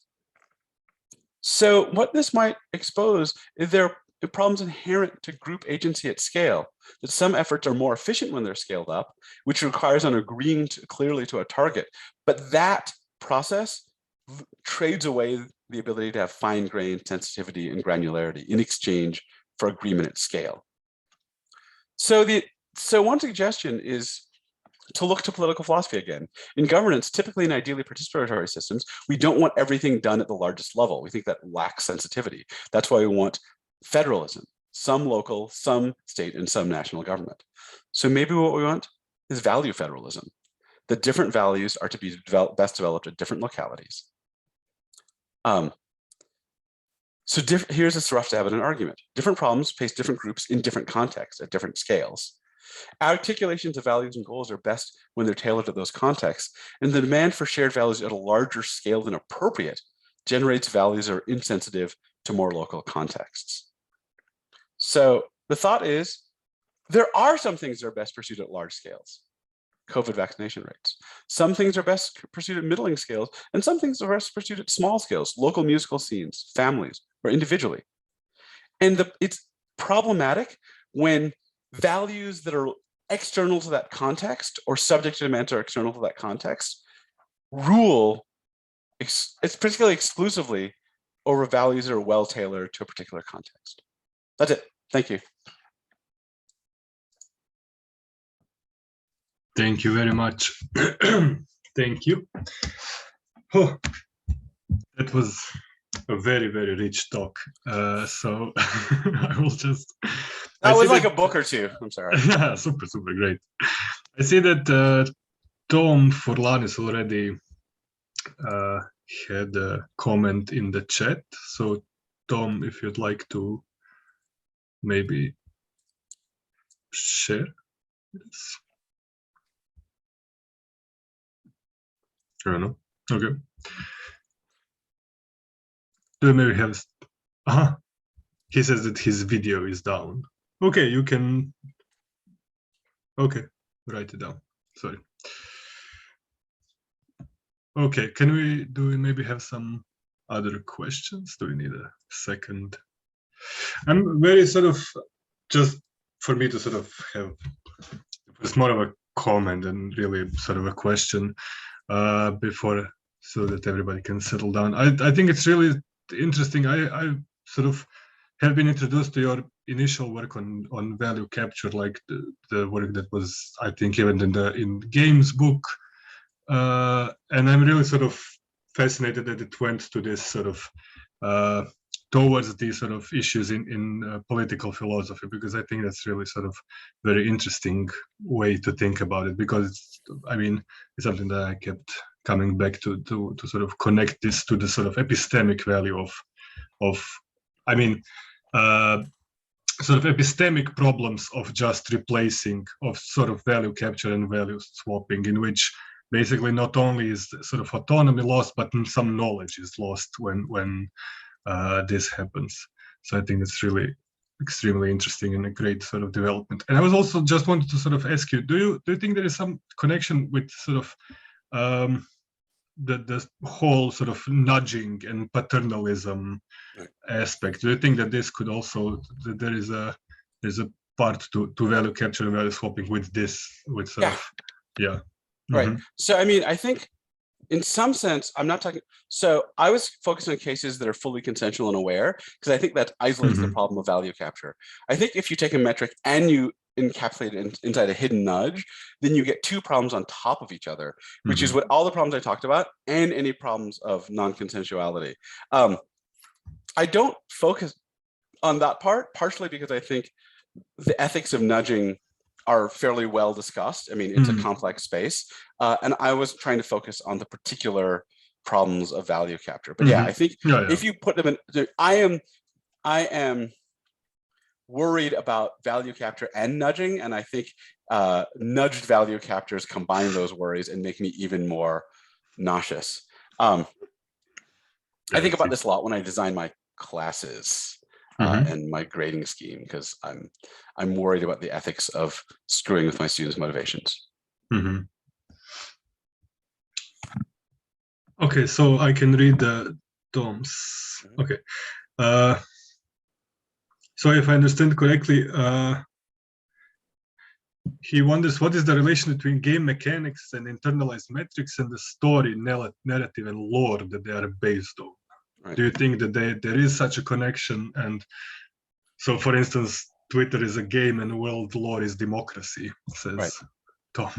So what this might expose is there are problems inherent to group agency at scale, that some efforts are more efficient when they're scaled up, which requires an agreeing clearly to a target. But that process trades away the ability to have fine-grained sensitivity and granularity in exchange for agreement at scale. So one suggestion is to look to political philosophy again. In governance, typically in ideally participatory systems, we don't want everything done at the largest level. We think that lacks sensitivity. That's why we want federalism, some local, some state, and some national government. So maybe what we want is value federalism. The different values are to be best developed at different localities. Here's this rough stab at an argument. Different problems face different groups in different contexts at different scales. Articulations of values and goals are best when they're tailored to those contexts, and the demand for shared values at a larger scale than appropriate generates values that are insensitive to more local contexts. So the thought is, there are some things that are best pursued at large scales. COVID vaccination rates. Some things are best pursued at middling scales, and some things are best pursued at small scales, local musical scenes, families, or individually. And it's problematic when values that are external to that context or subject to demands are external to that context rule, it's particularly exclusively over values that are well tailored to a particular context. That's it. Thank you. Thank you very much. Thank you. Oh. That was a very, very rich talk. So I will just. That was like a book or two. I'm sorry. Yeah, super, super great. I see that Tom Forlanis already had a comment in the chat. So, Tom, if you'd like to maybe share this. I don't know. Okay. Do you maybe have? He says that his video is down. Okay, you can. Okay, write it down. Sorry. Okay, do we maybe have some other questions? Do we need a second? I'm very sort of, just for me to sort of have, it's more of a comment and really sort of a question before, so that everybody can settle down. I think it's really interesting. I sort of have been introduced to your initial work on value capture, like the work that was, I think, even in Games book. And I'm really sort of fascinated that it went to this sort of towards these sort of issues in political philosophy, because I think that's really sort of very interesting way to think about it, because it's, I mean, it's something that I kept coming back to sort of connect this to the sort of epistemic value of I mean, sort of epistemic problems of just replacing, of sort of value capture and value swapping, in which basically not only is sort of autonomy lost, but some knowledge is lost when this happens. So I think it's really extremely interesting and a great sort of development. And I was also just wanted to sort of ask you, do you think there is some connection with sort of the whole sort of nudging and paternalism aspect? Do you think that this could also, that there's a part to value capture and value swapping with this, with sort of, yeah. Right. So, I mean, I think in some sense, I'm not talking, so I was focusing on cases that are fully consensual and aware, because I think that isolates the problem of value capture. I think if you take a metric and you encapsulate it inside a hidden nudge, then you get two problems on top of each other, which is what all the problems I talked about and any problems of non-consensuality. I don't focus on that part, partially because I think the ethics of nudging are fairly well discussed. I mean, it's a complex space. And I was trying to focus on the particular problems of value capture. But yeah, I think if you put them in, I am worried about value capture and nudging. And I think nudged value captures combine those worries and make me even more nauseous. I think about this a lot when I design my classes. And my grading scheme, because I'm worried about the ethics of screwing with my students' motivations. Okay, so I can read the Tom's. Okay, so if I understand correctly, he wonders what is the relation between game mechanics and internalized metrics and the story, narrative, and lore that they are based on. Do you think that there is such a connection? And so, for instance, Twitter is a game and world lore is democracy, says Tom.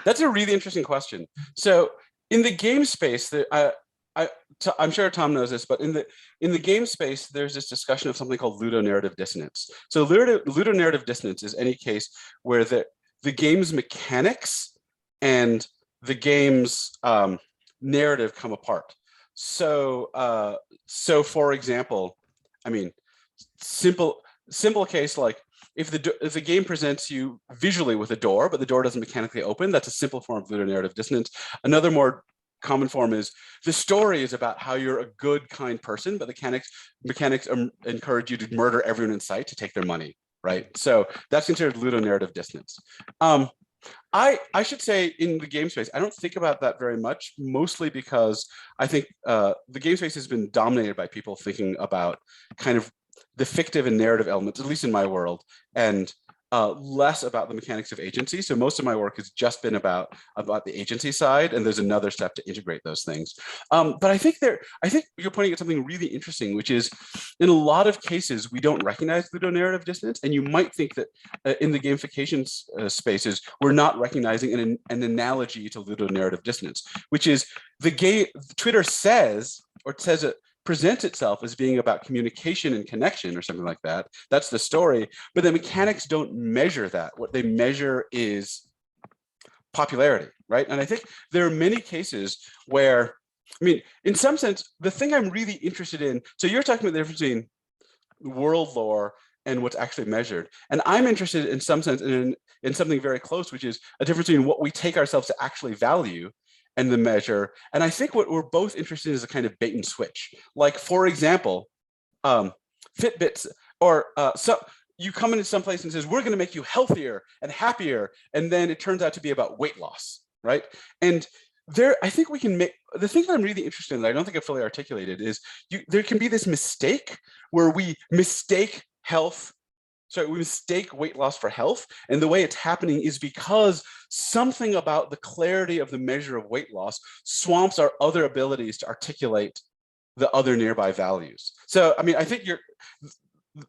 That's a really interesting question. So in the game space, I'm sure Tom knows this, but in the game space, there's this discussion of something called ludonarrative dissonance. So ludonarrative dissonance is any case where the game's mechanics and the game's narrative come apart. So, for example, I mean, simple case, like if the game presents you visually with a door, but the door doesn't mechanically open, that's a simple form of ludonarrative dissonance. Another more common form is the story is about how you're a good, kind person, but the mechanics encourage you to murder everyone in sight to take their money, right? So that's considered ludonarrative dissonance. I should say in the game space, I don't think about that very much, mostly because I think the game space has been dominated by people thinking about kind of the fictive and narrative elements, at least in my world, and less about the mechanics of agency. So most of my work has just been about the agency side, and there's another step to integrate those things. But I think you're pointing at something really interesting, which is in a lot of cases, we don't recognize ludonarrative dissonance, and you might think that in the gamification spaces, we're not recognizing an analogy to ludonarrative dissonance, which is Twitter says or it says it presents itself as being about communication and connection or something like that. That's the story. But the mechanics don't measure that. What they measure is popularity, right? And I think there are many cases where, I mean, in some sense, the thing I'm really interested in, so you're talking about the difference between world lore and what's actually measured. And I'm interested in some sense in something very close, which is a difference between what we take ourselves to actually value and the measure. And I think what we're both interested in is a kind of bait and switch. Like, for example, Fitbits, or so you come into some place and says, we're going to make you healthier and happier. And then it turns out to be about weight loss, right? And there, I think we can make, the thing that I'm really interested in, that I don't think I've fully articulated, is there can be this mistake where we mistake health, sorry, we mistake weight loss for health. And the way it's happening is because something about the clarity of the measure of weight loss swamps our other abilities to articulate the other nearby values. So, I mean, I think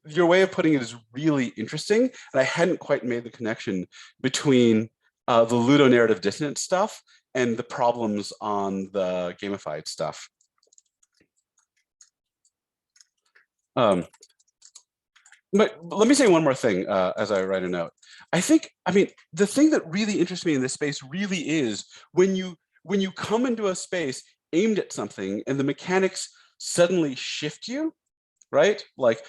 your way of putting it is really interesting. And I hadn't quite made the connection between the Ludo narrative dissonance stuff and the problems on the gamified stuff. But let me say one more thing as I write a note. I think, I mean, the thing that really interests me in this space really is when you come into a space aimed at something and the mechanics suddenly shift you, right? Like,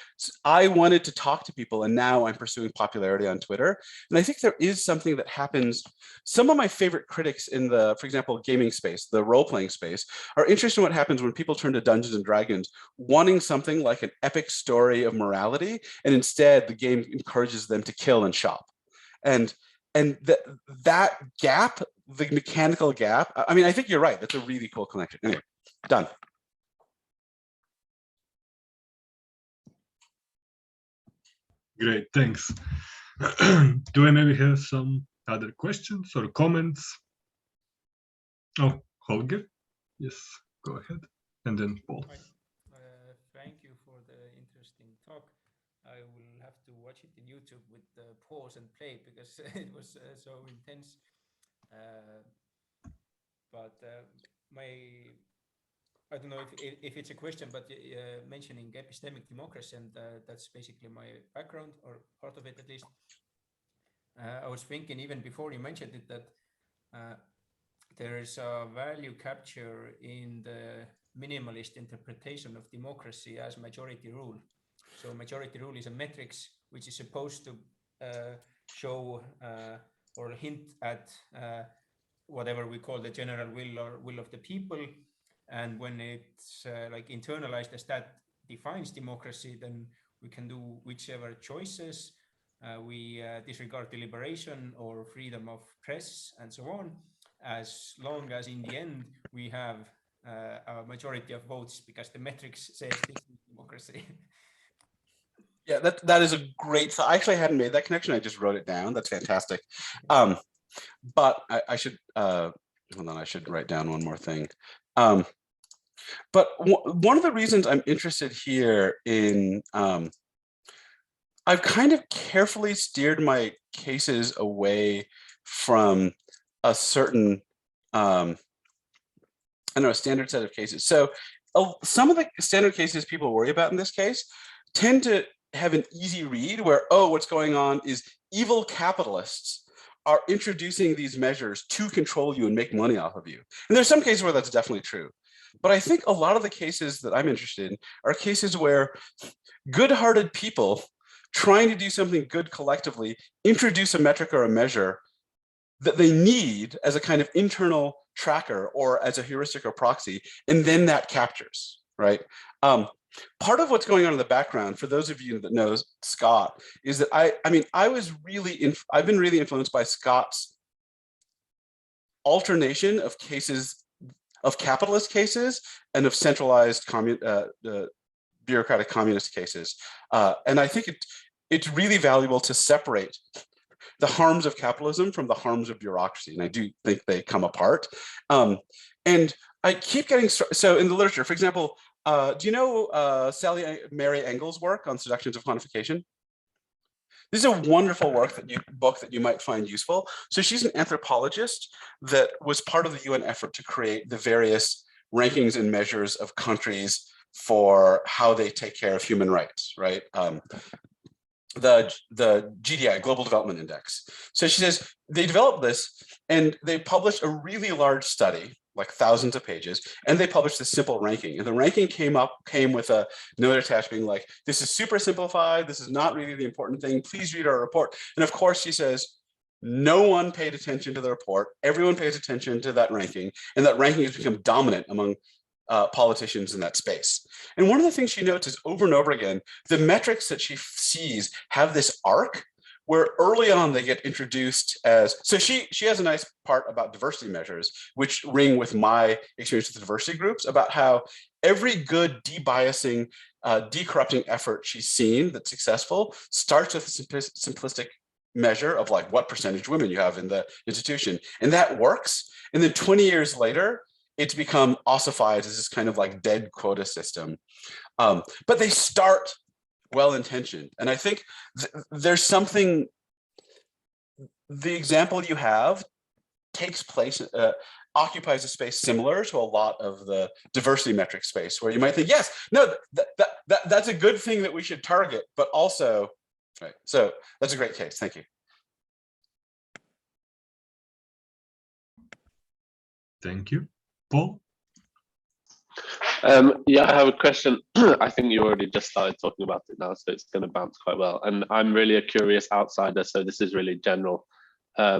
I wanted to talk to people and now I'm pursuing popularity on Twitter. And I think there is something that happens. Some of my favorite critics in the, for example, gaming space, the role-playing space, are interested in what happens when people turn to Dungeons and Dragons wanting something like an epic story of morality, and instead the game encourages them to kill and shop. And that gap, the mechanical gap, I mean, I think you're right. That's a really cool connection. Anyway, done. Great, thanks. Do I maybe have some other questions or comments? Oh, Holger, yes, go ahead. And then Paul. Thank you for the interesting talk. I will have to watch it in YouTube with the pause and play because it was so intense. I don't know if it's a question, but mentioning epistemic democracy, and that's basically my background, or part of it at least. I was thinking even before you mentioned it that there is a value capture in the minimalist interpretation of democracy as majority rule. So majority rule is a metrics which is supposed to show or hint at whatever we call the general will or will of the people. And when it's like internalized as that defines democracy, then we can do whichever choices. We disregard deliberation or freedom of press and so on, as long as in the end we have a majority of votes because the metrics says this is democracy. Yeah, that is a great thought. I actually hadn't made that connection. I just wrote it down. That's fantastic. But I should, hold on, I should write down one more thing. But one of the reasons I'm interested here in, I've kind of carefully steered my cases away from a certain, I don't know, a standard set of cases. So some of the standard cases people worry about in this case tend to have an easy read where, oh, what's going on is evil capitalists are introducing these measures to control you and make money off of you. And there's some cases where that's definitely true. But I think a lot of the cases that I'm interested in are cases where good-hearted people trying to do something good collectively introduce a metric or a measure that they need as a kind of internal tracker or as a heuristic or proxy, and then that captures, right? Part of what's going on in the background, for those of you that know Scott, is that I've been really influenced by Scott's alternation of cases, of capitalist cases and of centralized bureaucratic communist cases. And I think it's really valuable to separate the harms of capitalism from the harms of bureaucracy. And I do think they come apart. And I keep getting, so in the literature, for example, do you know Sally Mary Engel's work on seductions of quantification? This is a wonderful book that you might find useful. So she's an anthropologist that was part of the UN effort to create the various rankings and measures of countries for how they take care of human rights, right? The GDI, Global Development Index. So she says they developed this and they published a really large study, like thousands of pages, and they published this simple ranking. And the ranking came with a note attached being like, this is super simplified, this is not really the important thing, please read our report. And of course, she says, no one paid attention to the report, everyone pays attention to that ranking, and that ranking has become dominant among politicians in that space. And one of the things she notes is over and over again, the metrics that she sees have this arc where early on they get introduced as, so she has a nice part about diversity measures, which ring with my experience with diversity groups, about how every good debiasing, decorrupting effort she's seen that's successful starts with a simplistic measure of like what percentage women you have in the institution. And that works. And then 20 years later, it's become ossified as this kind of like dead quota system. But they start well-intentioned. And I think there's something, the example you have takes place, occupies a space similar to a lot of the diversity metric space, where you might think, yes, no, that's a good thing that we should target, but also, right. So that's a great case. Thank you. Thank you. Paul? Yeah, I have a question. I think you already just started talking about it now, so it's going to bounce quite well. And I'm really a curious outsider, so this is really general. A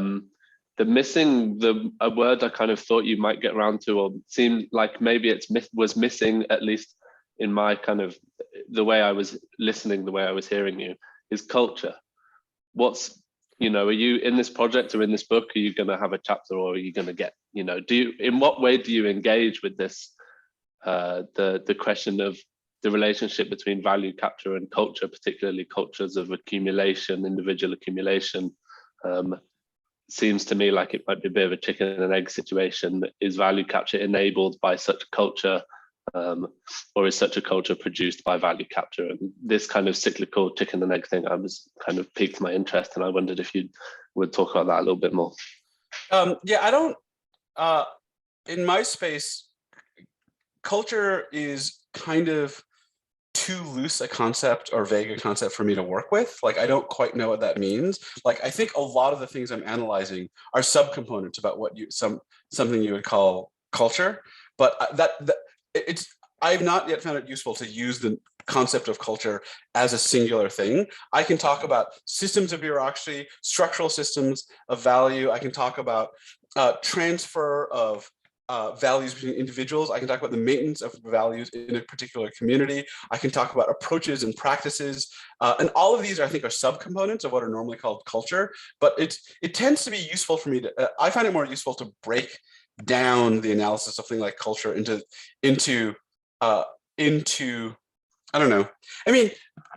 word I kind of thought you might get around to, or seemed like maybe was missing, at least in my kind of, the way I was listening, the way I was hearing you, is culture. What's, are you in this project or in this book, are you going to have a chapter, or are you going to get, in what way do you engage with this, the question of the relationship between value capture and culture, particularly cultures of accumulation, individual accumulation? Seems to me like it might be a bit of a chicken and egg situation. Is value capture enabled by such a culture, or is such a culture produced by value capture? And this kind of cyclical chicken and egg thing, I was kind of piqued my interest, and I wondered if you would talk about that a little bit more. Yeah, I don't, in my space, culture is kind of too loose a concept or vague a concept for me to work with. Like, I don't quite know what that means. Like, I think a lot of the things I'm analyzing are subcomponents about what something you would call culture, but I've not yet found it useful to use the concept of culture as a singular thing. I can talk about systems of bureaucracy, structural systems of value. I can talk about transfer of values between individuals. I can talk about the maintenance of values in a particular community. I can talk about approaches and practices. And all of these, I think, are subcomponents of what are normally called culture. But it tends to be useful for me to, I find it more useful to break down the analysis of something like culture into I don't know. I mean,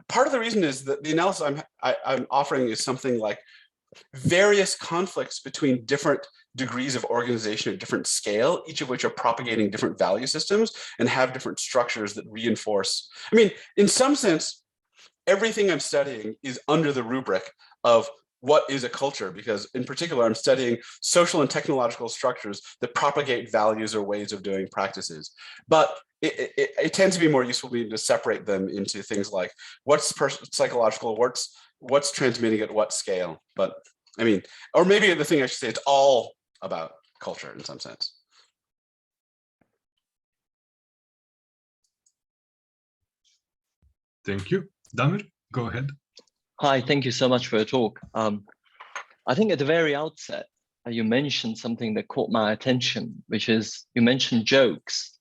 part of the reason is that the analysis I'm offering is something like various conflicts between different degrees of organization at different scale, each of which are propagating different value systems and have different structures that reinforce. I mean, in some sense, everything I'm studying is under the rubric of what is a culture, because in particular, I'm studying social and technological structures that propagate values or ways of doing practices. But it tends to be more useful to separate them into things like what's psychological, what's transmitting at what scale. But I mean, or maybe the thing I should say, it's all about culture in some sense. Thank you. Damir, go ahead. Hi, thank you so much for your talk. I think at the very outset, you mentioned something that caught my attention, which is you mentioned jokes.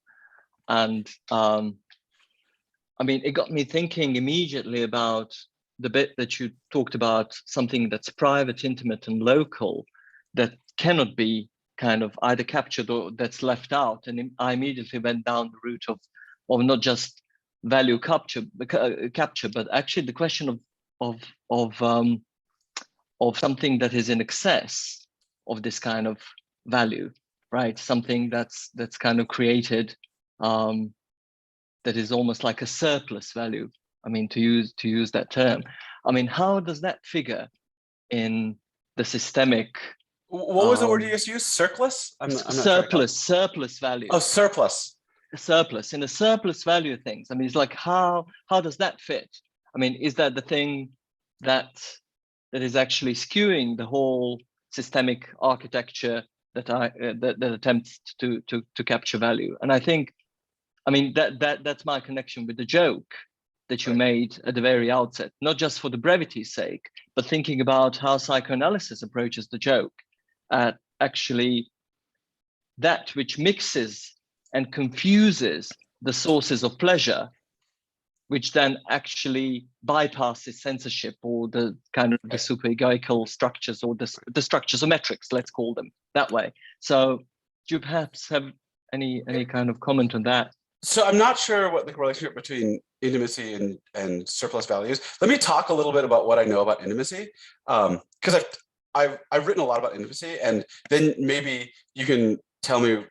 And I mean, it got me thinking immediately about the bit that you talked about, something that's private, intimate, and local, that cannot be kind of either captured or that's left out. And I immediately went down the route of not just value capture, but actually the question of something that is in excess of this kind of value, right? Something that's kind of created that is almost like a surplus value. I mean, to use that term. I mean, how does that figure in the systemic? What was the word you just used? Surplus? Surplus value. Oh, surplus. surplus, in a surplus value of things. I mean, it's like, how does that fit? I mean, is that the thing that is actually skewing the whole systemic architecture that attempts to capture value? And I think, I mean, that's my connection with the joke that you made at the very outset, not just for the brevity's sake, but thinking about how psychoanalysis approaches the joke, actually that which mixes and confuses the sources of pleasure, which then actually bypasses censorship or the kind of the superegoical structures, or the structures of metrics, let's call them that way. So do you perhaps have any kind of comment on that? So I'm not sure what the relationship between intimacy and surplus value is. Let me talk a little bit about what I know about intimacy, because I've written a lot about intimacy, and then maybe you can tell me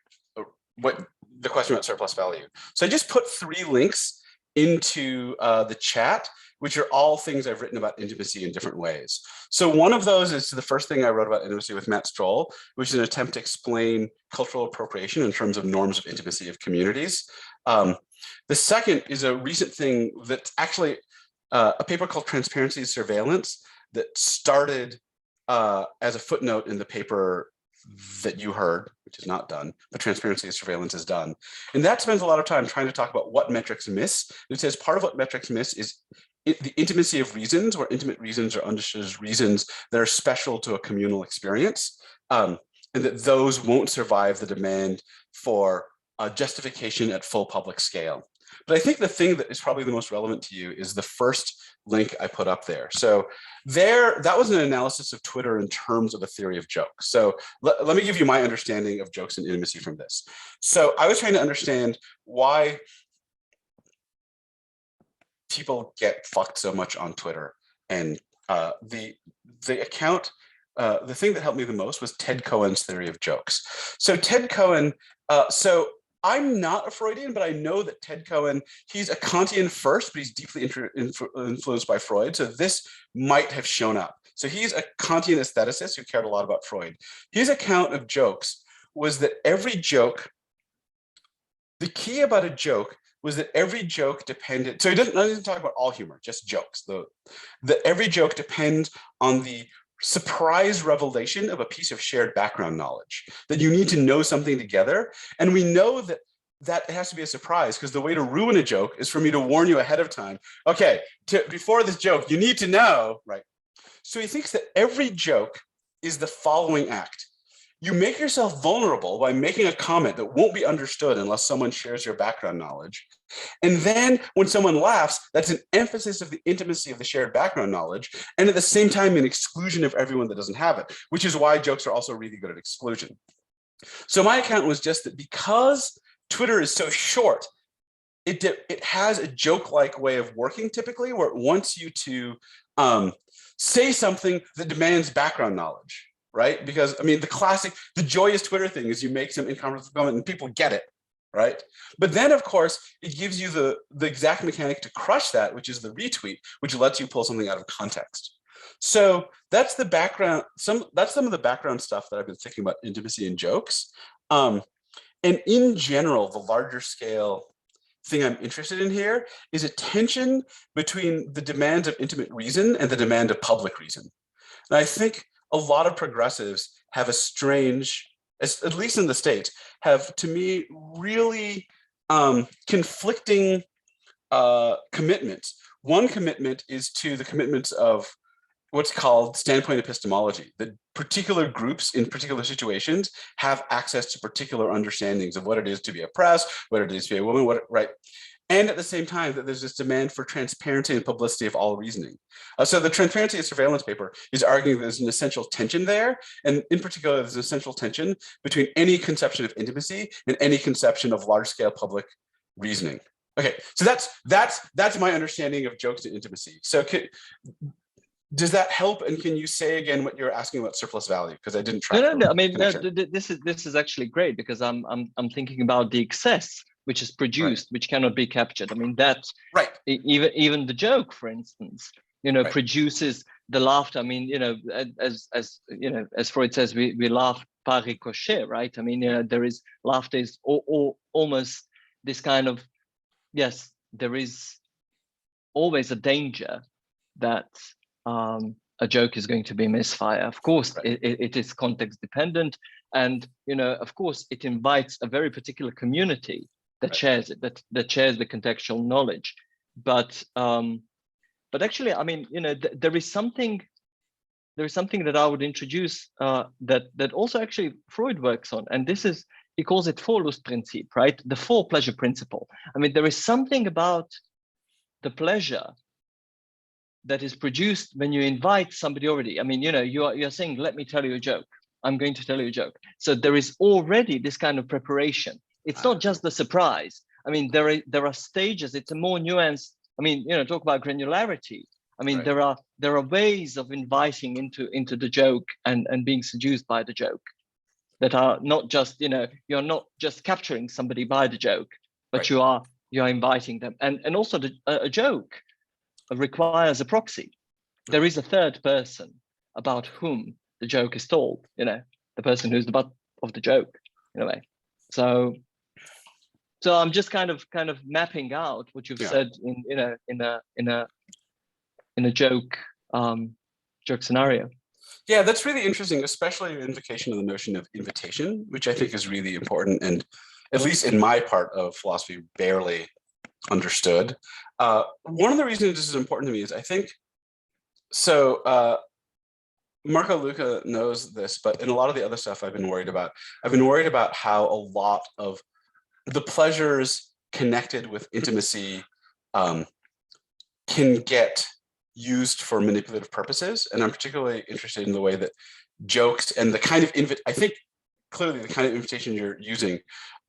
what the question about surplus value. So I just put 3 links into the chat, which are all things I've written about intimacy in different ways. So one of those is the first thing I wrote about intimacy with Matt Stroll, which is an attempt to explain cultural appropriation in terms of norms of intimacy of communities. The second is a recent thing that's actually a paper called Transparency is Surveillance that started as a footnote in the paper that you heard, which is not done, but Transparency is Surveillance is done. And that spends a lot of time trying to talk about what metrics miss. It says part of what metrics miss is the intimacy of reasons, or intimate reasons are understood as reasons that are special to a communal experience, and that those won't survive the demand for justification at full public scale. But I think the thing that is probably the most relevant to you is the first link I put up there. So that was an analysis of Twitter in terms of a theory of jokes. So let me give you my understanding of jokes and intimacy from this. So I was trying to understand why people get fucked so much on Twitter. And the account, the thing that helped me the most was Ted Cohen's theory of jokes. So Ted Cohen, so I'm not a Freudian, but I know that Ted Cohen, he's a Kantian first, but he's deeply influenced by Freud. So this might have shown up. So he's a Kantian aestheticist who cared a lot about Freud. His account of jokes was that every joke, the key about a joke was that every joke depended, so he doesn't talk about all humor, just jokes. That every joke depends on the surprise revelation of a piece of shared background knowledge, that you need to know something together. And we know that it has to be a surprise, because the way to ruin a joke is for me to warn you ahead of time. Okay, before this joke, you need to know, right? So he thinks that every joke is the following act. You make yourself vulnerable by making a comment that won't be understood unless someone shares your background knowledge. And then when someone laughs, that's an emphasis of the intimacy of the shared background knowledge, and at the same time, an exclusion of everyone that doesn't have it, which is why jokes are also really good at exclusion. So my account was just that because Twitter is so short, it has a joke-like way of working typically, where it wants you to say something that demands background knowledge. Right? Because I mean, the joyous Twitter thing is you make some incomprehensible comment and people get it, right? But then of course, it gives you the exact mechanic to crush that, which is the retweet, which lets you pull something out of context. So that's the background, that's some of the background stuff that I've been thinking about intimacy and jokes. And in general, the larger scale thing I'm interested in here is a tension between the demands of intimate reason and the demand of public reason. And I think a lot of progressives have a strange, at least in the States, have, to me, really conflicting commitments. One commitment is to the commitments of what's called standpoint epistemology, that particular groups in particular situations have access to particular understandings of what it is to be oppressed, what it is to be a woman, right? And at the same time, that there's this demand for transparency and publicity of all reasoning. So the Transparency and Surveillance paper is arguing there's an essential tension there. And in particular, there's an essential tension between any conception of intimacy and any conception of large-scale public reasoning. Okay, so that's my understanding of jokes and intimacy. So does that help? And can you say again what you're asking about surplus value? Because I didn't track. No. I mean, this is actually great, because I'm thinking about the excess which is produced, right, which cannot be captured. I mean, that right. Even the joke, for instance, right, produces the laughter. I mean, as Freud says, we laugh par ricochet, right? I mean, there is laughter is almost this kind of, yes, there is always a danger that a joke is going to be misfire. Of course, it is context dependent, and of course, it invites a very particular community that shares it, that shares the contextual knowledge. But actually, I mean, there is something that I would introduce that also actually Freud works on, and this is, he calls it Vorlustprinzip, right? The for-pleasure principle. I mean, there is something about the pleasure that is produced when you invite somebody already. I mean, you're saying, let me tell you a joke. I'm going to tell you a joke. So there is already this kind of preparation. It's not just the surprise. I mean, there are stages. It's a more nuanced. I mean, talk about granularity. I mean, there are ways of inviting into the joke and being seduced by the joke that are not just, you're not just capturing somebody by the joke, but you are inviting them. And also a joke requires a proxy. There is a third person about whom the joke is told, the person who's the butt of the joke in a way. So I'm just kind of mapping out what you've said in a joke scenario. Yeah, that's really interesting, especially your invocation of the notion of invitation, which I think is really important, and at least in my part of philosophy, barely understood. One of the reasons this is important to me is I think, so Marco Luca knows this, but in a lot of the other stuff I've been worried about how a lot of the pleasures connected with intimacy can get used for manipulative purposes. And I'm particularly interested in the way that jokes and the kind of I think clearly the kind of invitation you're using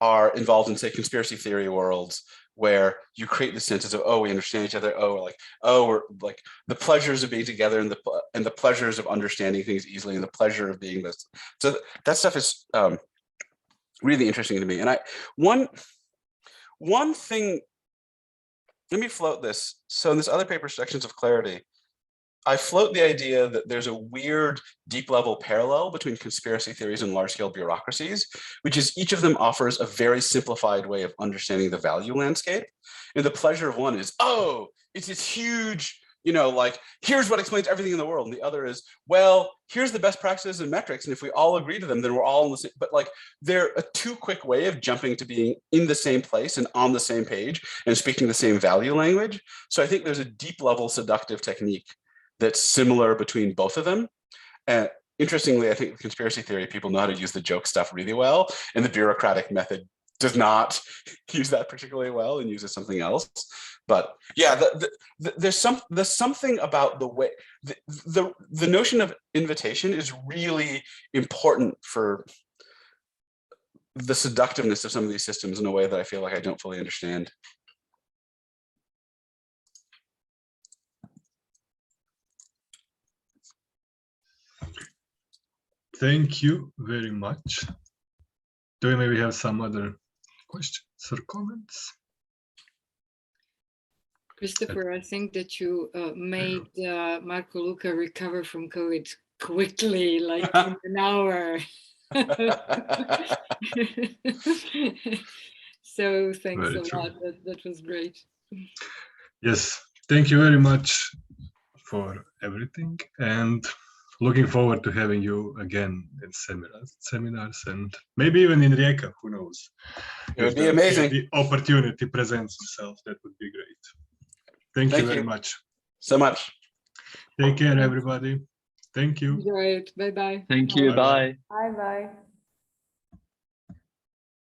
are involved in, say, conspiracy theory worlds, where you create the sense of, oh, we understand each other, we're like the pleasures of being together and the pleasures of understanding things easily and the pleasure of being this. So that stuff is really interesting to me. And one thing, let me float this. So in this other paper, Sections of Clarity, I float the idea that there's a weird deep level parallel between conspiracy theories and large scale bureaucracies, which is each of them offers a very simplified way of understanding the value landscape. And the pleasure of one is, oh, it's this huge, like, here's what explains everything in the world. And the other is, well, here's the best practices and metrics. And if we all agree to them, then we're all in the same, but like they're a too quick way of jumping to being in the same place and on the same page and speaking the same value language. So I think there's a deep level seductive technique that's similar between both of them. And interestingly, I think with conspiracy theory, people know how to use the joke stuff really well, and the bureaucratic method does not use that particularly well and uses something else. But yeah, there's something about the way the notion of invitation is really important for the seductiveness of some of these systems in a way that I feel like I don't fully understand. Thank you very much. Do we maybe have some other questions or comments? Christopher, I think that you made Marco Luca recover from COVID quickly, like in an hour. So thanks a lot. That was great. Yes, thank you very much for everything, and looking forward to having you again in seminars, and maybe even in Rijeka, who knows? It would be amazing. The opportunity presents itself, that would be great. Thank you very much. So much. Take care, everybody. Thank you. Enjoy it. Bye-bye. Thank you. Bye. Bye-bye.